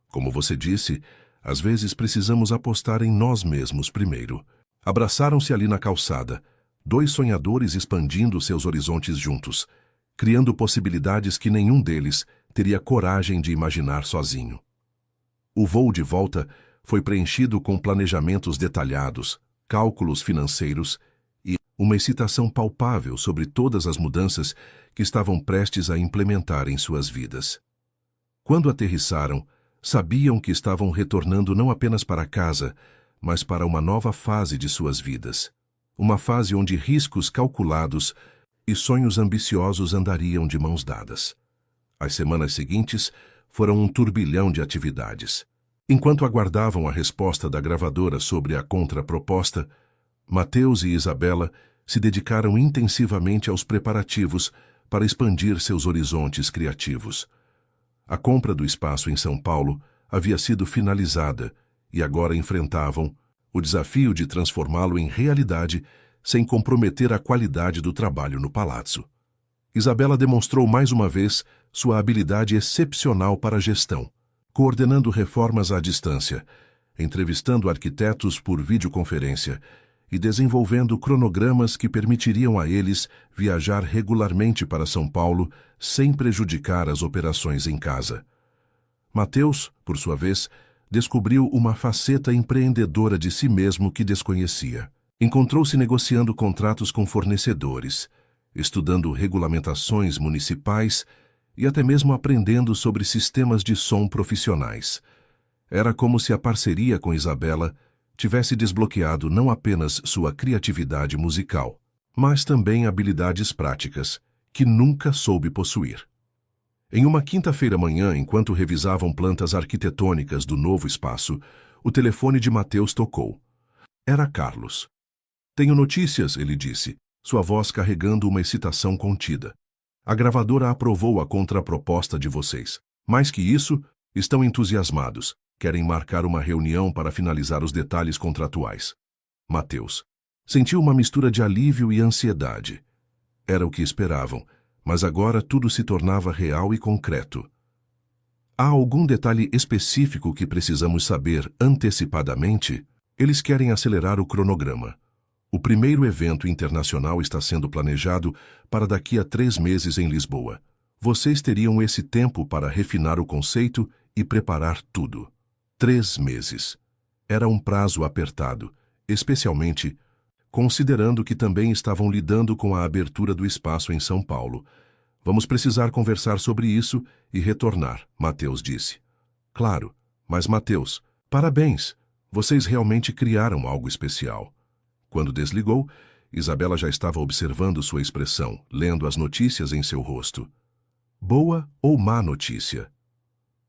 Speaker 1: Como você disse, às vezes precisamos apostar em nós mesmos primeiro. Abraçaram-se ali na calçada, 2 sonhadores expandindo seus horizontes juntos, criando possibilidades que nenhum deles teria coragem de imaginar sozinho. O voo de volta foi preenchido com planejamentos detalhados, cálculos financeiros e uma excitação palpável sobre todas as mudanças que estavam prestes a implementar em suas vidas. Quando aterrissaram, sabiam que estavam retornando não apenas para casa, mas para uma nova fase de suas vidas. Uma fase onde riscos calculados e sonhos ambiciosos andariam de mãos dadas. As semanas seguintes foram um turbilhão de atividades. Enquanto aguardavam a resposta da gravadora sobre a contraproposta, Mateus e Isabela se dedicaram intensivamente aos preparativos para expandir seus horizontes criativos. A compra do espaço em São Paulo havia sido finalizada e agora enfrentavam o desafio de transformá-lo em realidade sem comprometer a qualidade do trabalho no Palácio. Isabela demonstrou mais uma vez sua habilidade excepcional para a gestão, coordenando reformas à distância, entrevistando arquitetos por videoconferência e desenvolvendo cronogramas que permitiriam a eles viajar regularmente para São Paulo sem prejudicar as operações em casa. Mateus, por sua vez, descobriu uma faceta empreendedora de si mesmo que desconhecia. Encontrou-se negociando contratos com fornecedores, estudando regulamentações municipais e até mesmo aprendendo sobre sistemas de som profissionais. Era como se a parceria com Isabela tivesse desbloqueado não apenas sua criatividade musical, mas também habilidades práticas que nunca soube possuir. Em uma quinta-feira manhã, enquanto revisavam plantas arquitetônicas do novo espaço, o telefone de Mateus tocou. Era Carlos. "Tenho notícias", ele disse, sua voz carregando uma excitação contida. "A gravadora aprovou a contraproposta de vocês. Mais que isso, estão entusiasmados. Querem marcar uma reunião para finalizar os detalhes contratuais." Mateus sentiu uma mistura de alívio e ansiedade. Era o que esperavam, mas agora tudo se tornava real e concreto. "Há algum detalhe específico que precisamos saber antecipadamente?" Eles querem acelerar o cronograma. O primeiro evento internacional está sendo planejado para daqui a 3 meses em Lisboa. Vocês teriam esse tempo para refinar o conceito e preparar tudo. 3 meses. Era um prazo apertado, especialmente considerando que também estavam lidando com a abertura do espaço em São Paulo. Vamos precisar conversar sobre isso e retornar, Mateus disse. Claro, mas Mateus, parabéns! Vocês realmente criaram algo especial. Quando desligou, Isabela já estava observando sua expressão, lendo as notícias em seu rosto. Boa ou má notícia?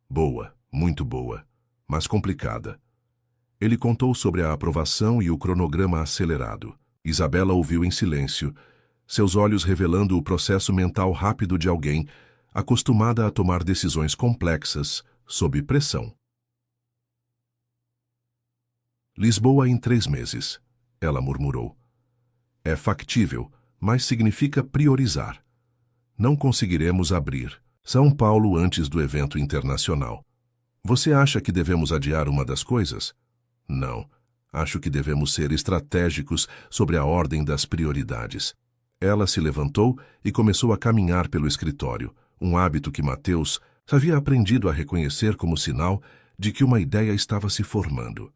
Speaker 1: Boa, muito boa, mas complicada. Ele contou sobre a aprovação e o cronograma acelerado. Isabela ouviu em silêncio, seus olhos revelando o processo mental rápido de alguém acostumada a tomar decisões complexas sob pressão. Lisboa em 3 meses, ela murmurou. É factível, mas significa priorizar. Não conseguiremos abrir São Paulo antes do evento internacional. Você acha que devemos adiar uma das coisas? Não. Acho que devemos ser estratégicos sobre a ordem das prioridades. Ela se levantou e começou a caminhar pelo escritório, um hábito que Mateus havia aprendido a reconhecer como sinal de que uma ideia estava se formando.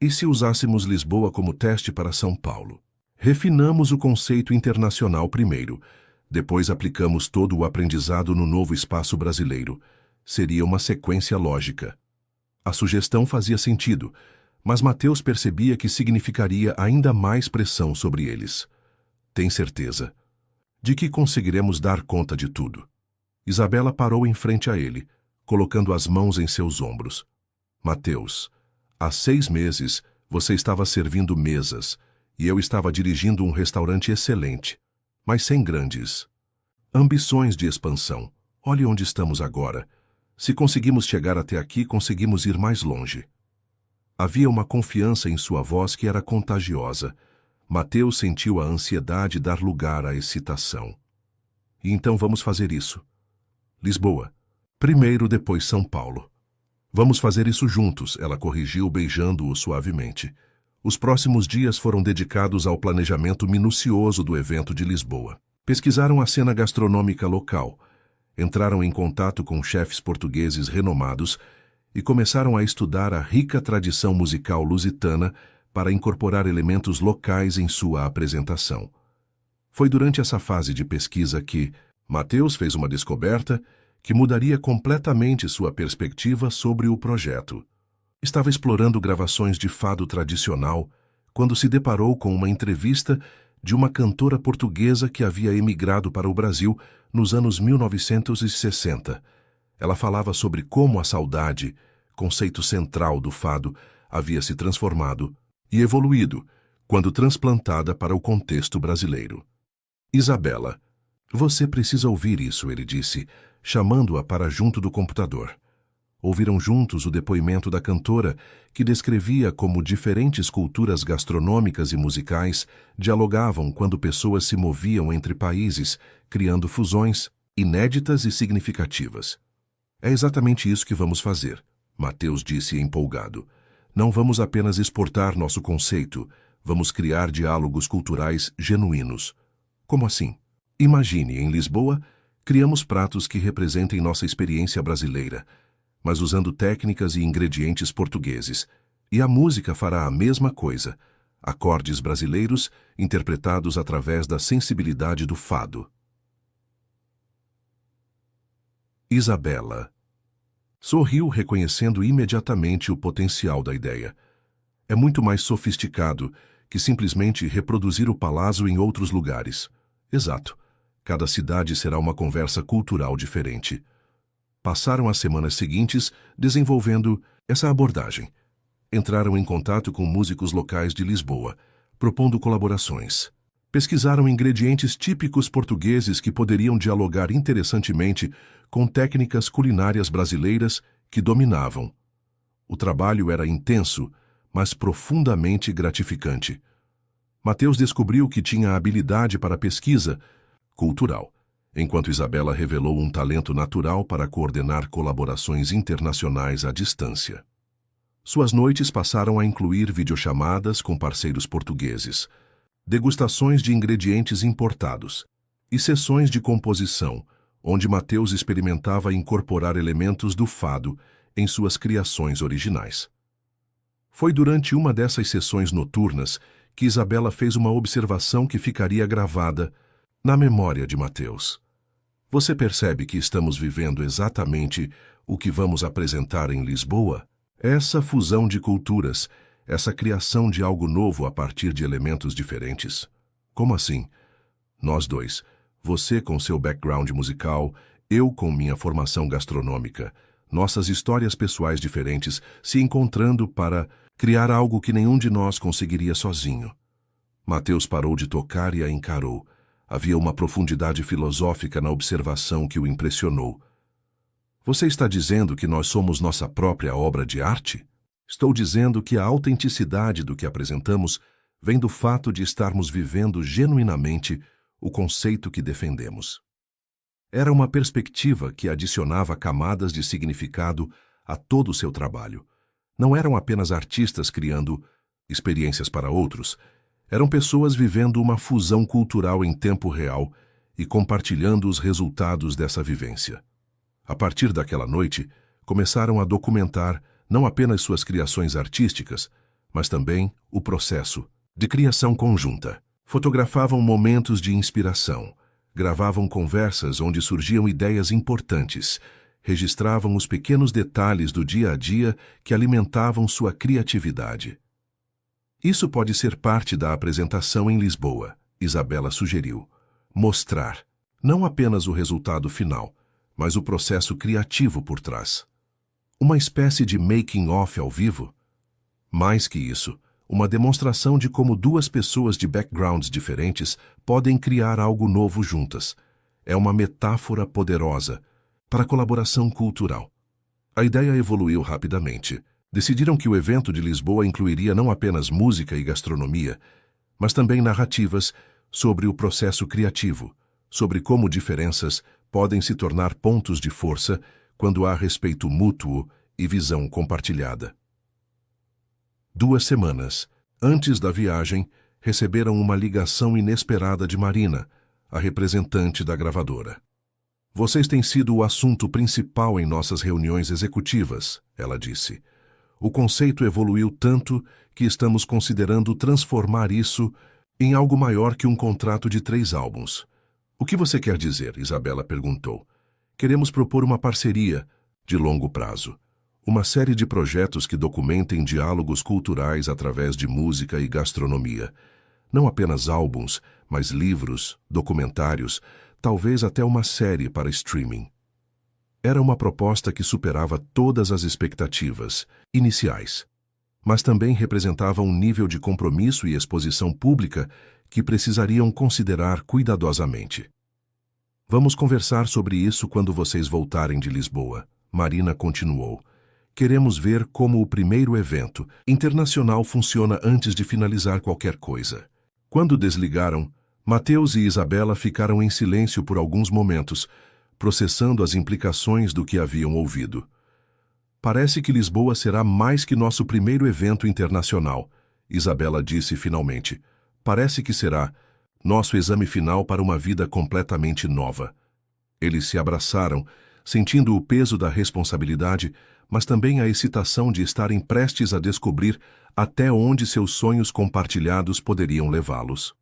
Speaker 1: E se usássemos Lisboa como teste para São Paulo? Refinamos o conceito internacional primeiro, depois aplicamos todo o aprendizado no novo espaço brasileiro. Seria uma sequência lógica. A sugestão fazia sentido, mas Mateus percebia que significaria ainda mais pressão sobre eles. Tem certeza de que conseguiremos dar conta de tudo? Isabela parou em frente a ele, colocando as mãos em seus ombros. Mateus, há 6 meses você estava servindo mesas e eu estava dirigindo um restaurante excelente, mas sem grandes ambições de expansão. Olhe onde estamos agora. Se conseguimos chegar até aqui, conseguimos ir mais longe. Havia uma confiança em sua voz que era contagiosa. Mateus sentiu a ansiedade dar lugar à excitação. E então vamos fazer isso. Lisboa. Primeiro, depois São Paulo. Vamos fazer isso juntos, ela corrigiu, beijando-o suavemente. Os próximos dias foram dedicados ao planejamento minucioso do evento de Lisboa. Pesquisaram a cena gastronômica local, entraram em contato com chefes portugueses renomados e começaram a estudar a rica tradição musical lusitana para incorporar elementos locais em sua apresentação. Foi durante essa fase de pesquisa que Mateus fez uma descoberta que mudaria completamente sua perspectiva sobre o projeto. Estava explorando gravações de fado tradicional quando se deparou com uma entrevista de uma cantora portuguesa que havia emigrado para o Brasil nos anos 1960. Ela falava sobre como a saudade, conceito central do fado, havia se transformado e evoluído quando transplantada para o contexto brasileiro. Isabela, você precisa ouvir isso, ele disse, chamando-a para junto do computador. Ouviram juntos o depoimento da cantora, que descrevia como diferentes culturas gastronômicas e musicais dialogavam quando pessoas se moviam entre países, criando fusões inéditas e significativas. É exatamente isso que vamos fazer, Mateus disse empolgado. Não vamos apenas exportar nosso conceito, vamos criar diálogos culturais genuínos. Como assim? Imagine, em Lisboa, criamos pratos que representem nossa experiência brasileira, mas usando técnicas e ingredientes portugueses. E a música fará a mesma coisa, acordes brasileiros interpretados através da sensibilidade do fado. Isabela sorriu, reconhecendo imediatamente o potencial da ideia. É muito mais sofisticado que simplesmente reproduzir o palácio em outros lugares. Exato. Cada cidade será uma conversa cultural diferente. Passaram as semanas seguintes desenvolvendo essa abordagem. Entraram em contato com músicos locais de Lisboa, propondo colaborações. Pesquisaram ingredientes típicos portugueses que poderiam dialogar interessantemente com técnicas culinárias brasileiras que dominavam. O trabalho era intenso, mas profundamente gratificante. Mateus descobriu que tinha habilidade para pesquisa cultural, enquanto Isabela revelou um talento natural para coordenar colaborações internacionais à distância. Suas noites passaram a incluir videochamadas com parceiros portugueses, degustações de ingredientes importados e sessões de composição, onde Mateus experimentava incorporar elementos do fado em suas criações originais. Foi durante uma dessas sessões noturnas que Isabela fez uma observação que ficaria gravada na memória de Mateus. Você percebe que estamos vivendo exatamente o que vamos apresentar em Lisboa? Essa fusão de culturas, essa criação de algo novo a partir de elementos diferentes. Como assim? Nós dois, você com seu background musical, eu com minha formação gastronômica, nossas histórias pessoais diferentes se encontrando para criar algo que nenhum de nós conseguiria sozinho. Mateus parou de tocar e a encarou. Havia uma profundidade filosófica na observação que o impressionou. Você está dizendo que nós somos nossa própria obra de arte? Estou dizendo que a autenticidade do que apresentamos vem do fato de estarmos vivendo genuinamente o conceito que defendemos. Era uma perspectiva que adicionava camadas de significado a todo o seu trabalho. Não eram apenas artistas criando experiências para outros, eram pessoas vivendo uma fusão cultural em tempo real e compartilhando os resultados dessa vivência. A partir daquela noite, começaram a documentar não apenas suas criações artísticas, mas também o processo de criação conjunta. Fotografavam momentos de inspiração, gravavam conversas onde surgiam ideias importantes, registravam os pequenos detalhes do dia a dia que alimentavam sua criatividade. Isso pode ser parte da apresentação em Lisboa, Isabela sugeriu. Mostrar, não apenas o resultado final, mas o processo criativo por trás. Uma espécie de making-of ao vivo? Mais que isso, uma demonstração de como duas pessoas de backgrounds diferentes podem criar algo novo juntas. É uma metáfora poderosa para a colaboração cultural. A ideia evoluiu rapidamente. Decidiram que o evento de Lisboa incluiria não apenas música e gastronomia, mas também narrativas sobre o processo criativo, sobre como diferenças podem se tornar pontos de força quando há respeito mútuo e visão compartilhada. 2 semanas antes da viagem, receberam uma ligação inesperada de Marina, a representante da gravadora. Vocês têm sido o assunto principal em nossas reuniões executivas, ela disse. O conceito evoluiu tanto que estamos considerando transformar isso em algo maior que um contrato de 3 álbuns. O que você quer dizer? Isabela perguntou. Queremos propor uma parceria de longo prazo. Uma série de projetos que documentem diálogos culturais através de música e gastronomia. Não apenas álbuns, mas livros, documentários, talvez até uma série para streaming. Era uma proposta que superava todas as expectativas iniciais, mas também representava um nível de compromisso e exposição pública que precisariam considerar cuidadosamente. Vamos conversar sobre isso quando vocês voltarem de Lisboa, Marina continuou. Queremos ver como o primeiro evento internacional funciona antes de finalizar qualquer coisa. Quando desligaram, Mateus e Isabela ficaram em silêncio por alguns momentos, processando as implicações do que haviam ouvido. Parece que Lisboa será mais que nosso primeiro evento internacional, Isabela disse finalmente. Parece que será nosso exame final para uma vida completamente nova. Eles se abraçaram, sentindo o peso da responsabilidade, mas também a excitação de estarem prestes a descobrir até onde seus sonhos compartilhados poderiam levá-los.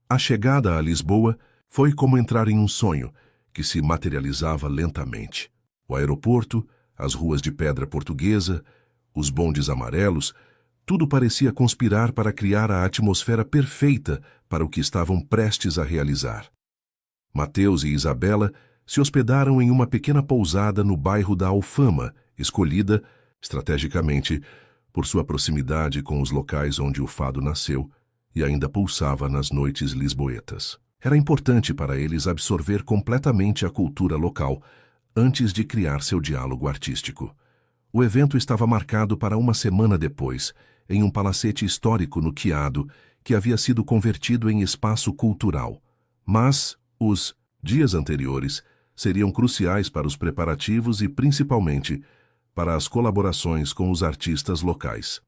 Speaker 1: A chegada a Lisboa foi como entrar em um sonho que se materializava lentamente. O aeroporto, as ruas de pedra portuguesa, os bondes amarelos, tudo parecia conspirar para criar a atmosfera perfeita para o que estavam prestes a realizar. Mateus e Isabela se hospedaram em uma pequena pousada no bairro da Alfama, escolhida, estrategicamente, por sua proximidade com os locais onde o fado nasceu e ainda pulsava nas noites lisboetas. Era importante para eles absorver completamente a cultura local antes de criar seu diálogo artístico. O evento estava marcado para uma semana depois, em um palacete histórico no Chiado, que havia sido convertido em espaço cultural. Mas os dias anteriores seriam cruciais para os preparativos e, principalmente, para as colaborações com os artistas locais.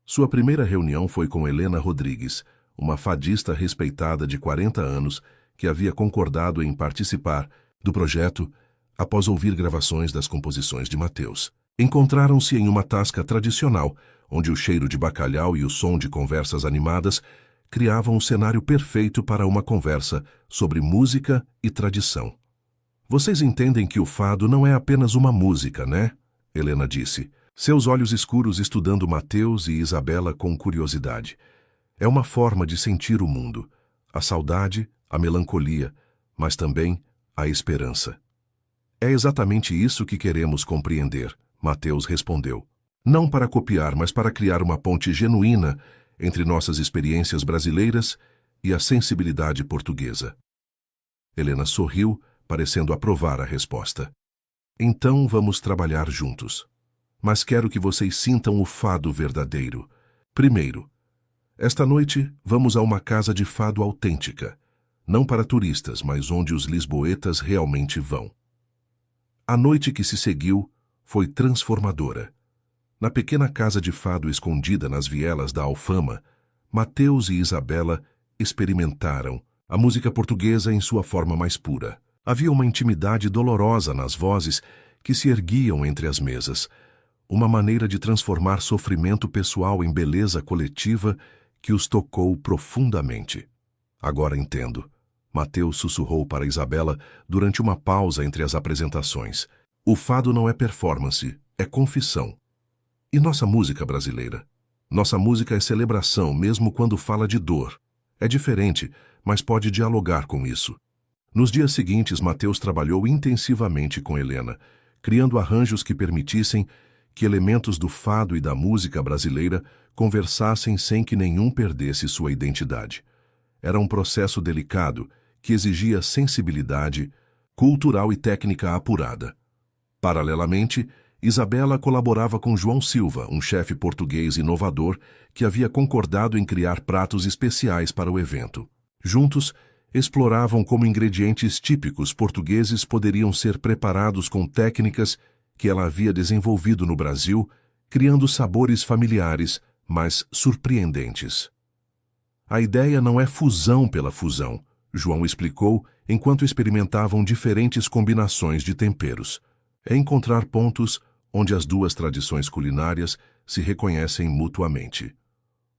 Speaker 1: Sua primeira reunião foi com Helena Rodrigues, uma fadista respeitada de 40 anos que havia concordado em participar do projeto após ouvir gravações das composições de Mateus. Encontraram-se em uma tasca tradicional, onde o cheiro de bacalhau e o som de conversas animadas criavam um cenário perfeito para uma conversa sobre música e tradição. Vocês entendem que o fado não é apenas uma música, né? Helena disse, seus olhos escuros estudando Mateus e Isabela com curiosidade. É uma forma de sentir o mundo, a saudade, a melancolia, mas também a esperança. É exatamente isso que queremos compreender, Mateus respondeu. Não para copiar, mas para criar uma ponte genuína entre nossas experiências brasileiras e a sensibilidade portuguesa. Helena sorriu, parecendo aprovar a resposta. Então vamos trabalhar juntos. Mas quero que vocês sintam o fado verdadeiro. Primeiro, esta noite vamos a uma casa de fado autêntica, não para turistas, mas onde os lisboetas realmente vão. A noite que se seguiu foi transformadora. Na pequena casa de fado escondida nas vielas da Alfama, Mateus e Isabela experimentaram a música portuguesa em sua forma mais pura. Havia uma intimidade dolorosa nas vozes que se erguiam entre as mesas, uma maneira de transformar sofrimento pessoal em beleza coletiva que os tocou profundamente. Agora entendo. Mateus sussurrou para Isabela durante uma pausa entre as apresentações. O fado não é performance, é confissão. E nossa música brasileira? Nossa música é celebração, mesmo quando fala de dor. É diferente, mas pode dialogar com isso. Nos dias seguintes, Mateus trabalhou intensivamente com Helena, criando arranjos que permitissem que elementos do fado e da música brasileira conversassem sem que nenhum perdesse sua identidade. Era um processo delicado que exigia sensibilidade cultural e técnica apurada. Paralelamente, Isabela colaborava com João Silva, um chefe português inovador que havia concordado em criar pratos especiais para o evento. Juntos, exploravam como ingredientes típicos portugueses poderiam ser preparados com técnicas que ela havia desenvolvido no Brasil, criando sabores familiares, mas surpreendentes. A ideia não é fusão pela fusão, João explicou enquanto experimentavam diferentes combinações de temperos. É encontrar pontos onde as duas tradições culinárias se reconhecem mutuamente.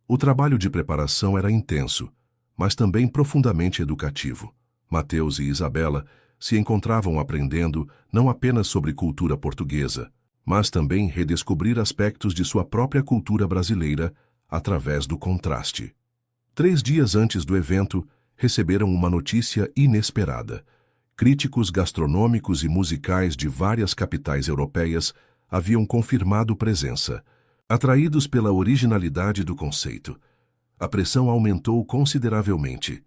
Speaker 1: O trabalho de preparação era intenso, mas também profundamente educativo. Mateus e Isabela se encontravam aprendendo não apenas sobre cultura portuguesa, mas também redescobrir aspectos de sua própria cultura brasileira através do contraste. 3 dias antes do evento, receberam uma notícia inesperada. Críticos gastronômicos e musicais de várias capitais europeias haviam confirmado presença, atraídos pela originalidade do conceito. A pressão aumentou consideravelmente.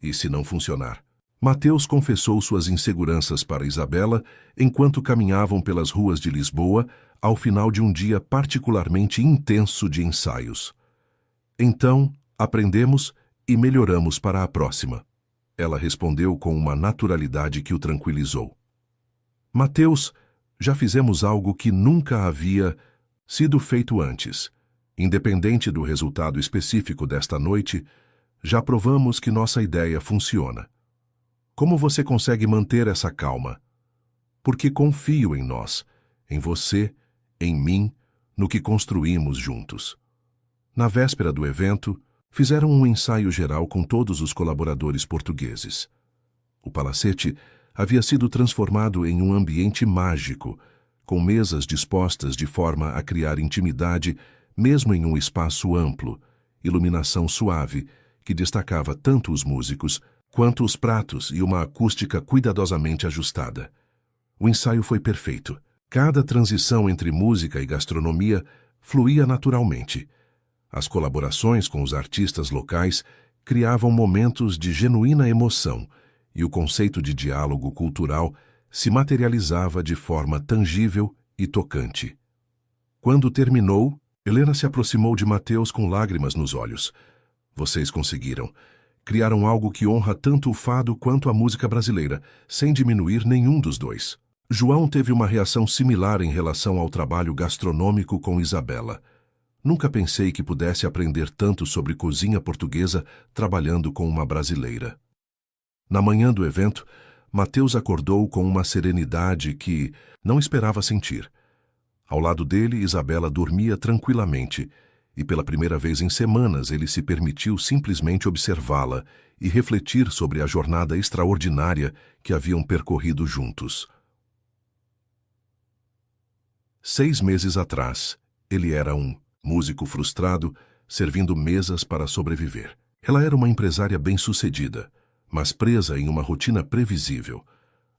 Speaker 1: E se não funcionar? Mateus confessou suas inseguranças para Isabela enquanto caminhavam pelas ruas de Lisboa ao final de um dia particularmente intenso de ensaios. Então, aprendemos e melhoramos para a próxima. Ela respondeu com uma naturalidade que o tranquilizou. Mateus, já fizemos algo que nunca havia sido feito antes. Independente do resultado específico desta noite, já provamos que nossa ideia funciona. Como você consegue manter essa calma? Porque confio em nós, em você, em mim, no que construímos juntos. Na véspera do evento, fizeram um ensaio geral com todos os colaboradores portugueses. O palacete havia sido transformado em um ambiente mágico, com mesas dispostas de forma a criar intimidade, mesmo em um espaço amplo, iluminação suave, que destacava tanto os músicos quanto os pratos e uma acústica cuidadosamente ajustada. O ensaio foi perfeito. Cada transição entre música e gastronomia fluía naturalmente. As colaborações com os artistas locais criavam momentos de genuína emoção e o conceito de diálogo cultural se materializava de forma tangível e tocante. Quando terminou, Helena se aproximou de Mateus com lágrimas nos olhos. Vocês conseguiram. Criaram algo que honra tanto o fado quanto a música brasileira, sem diminuir nenhum dos dois. João teve uma reação similar em relação ao trabalho gastronômico com Isabela. Nunca pensei que pudesse aprender tanto sobre cozinha portuguesa trabalhando com uma brasileira. Na manhã do evento, Mateus acordou com uma serenidade que não esperava sentir. Ao lado dele, Isabela dormia tranquilamente, e pela primeira vez em semanas ele se permitiu simplesmente observá-la e refletir sobre a jornada extraordinária que haviam percorrido juntos. 6 meses atrás, ele era um músico frustrado, servindo mesas para sobreviver. Ela era uma empresária bem-sucedida, mas presa em uma rotina previsível.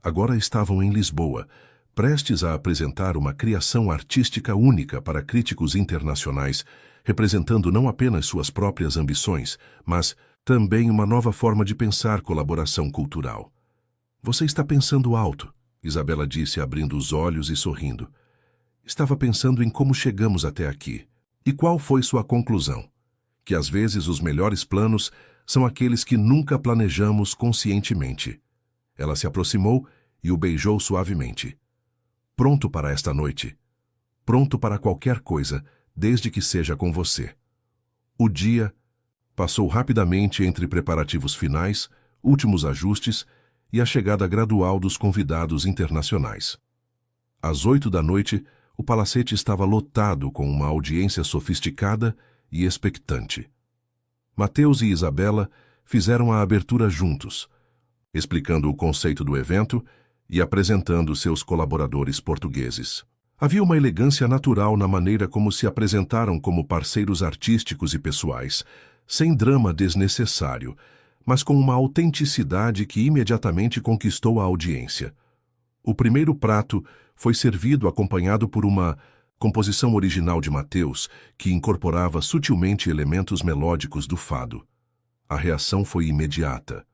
Speaker 1: Agora estavam em Lisboa, prestes a apresentar uma criação artística única para críticos internacionais, representando não apenas suas próprias ambições, mas também uma nova forma de pensar colaboração cultural. Você está pensando alto, Isabela disse, abrindo os olhos e sorrindo. Estava pensando em como chegamos até aqui. E qual foi sua conclusão? Que às vezes os melhores planos são aqueles que nunca planejamos conscientemente. Ela se aproximou e o beijou suavemente. Pronto para esta noite? Pronto para qualquer coisa, desde que seja com você. O dia passou rapidamente entre preparativos finais, últimos ajustes e a chegada gradual dos convidados internacionais. Às 8 da noite, o palacete estava lotado com uma audiência sofisticada e expectante. Mateus e Isabela fizeram a abertura juntos, explicando o conceito do evento e apresentando seus colaboradores portugueses. Havia uma elegância natural na maneira como se apresentaram como parceiros artísticos e pessoais, sem drama desnecessário, mas com uma autenticidade que imediatamente conquistou a audiência. O primeiro prato foi servido acompanhado por uma composição original de Mateus, que incorporava sutilmente elementos melódicos do fado. A reação foi imediata.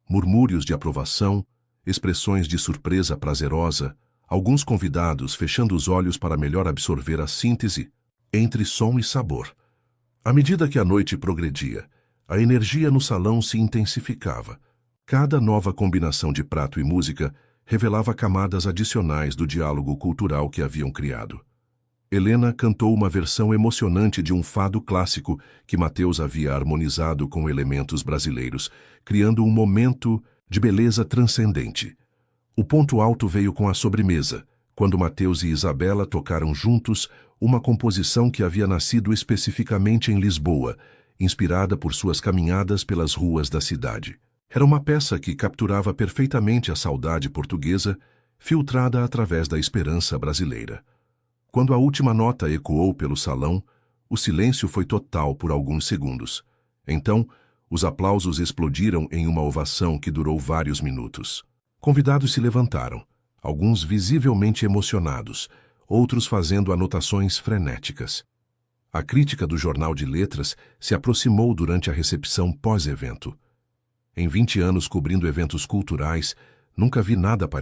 Speaker 1: Murmúrios de aprovação, expressões de surpresa prazerosa, alguns convidados fechando os olhos para melhor absorver a síntese entre som e sabor. À medida que a noite progredia, a energia no salão se intensificava. Cada nova combinação de prato e música revelava camadas adicionais do diálogo cultural que haviam criado. Helena cantou uma versão emocionante de um fado clássico que Mateus havia harmonizado com elementos brasileiros, criando um momento de beleza transcendente. O ponto alto veio com a sobremesa, quando Mateus e Isabela tocaram juntos uma composição que havia nascido especificamente em Lisboa, inspirada por suas caminhadas pelas ruas da cidade. Era uma peça que capturava perfeitamente a saudade portuguesa, filtrada através da esperança brasileira. Quando a última nota ecoou pelo salão, o silêncio foi total por alguns segundos. Então, os aplausos explodiram em uma ovação que durou vários minutos. Convidados se levantaram, alguns visivelmente emocionados, outros fazendo anotações frenéticas. A crítica do Jornal de Letras se aproximou durante a recepção pós-evento. Em 20 anos cobrindo eventos culturais, nunca vi nada parecido.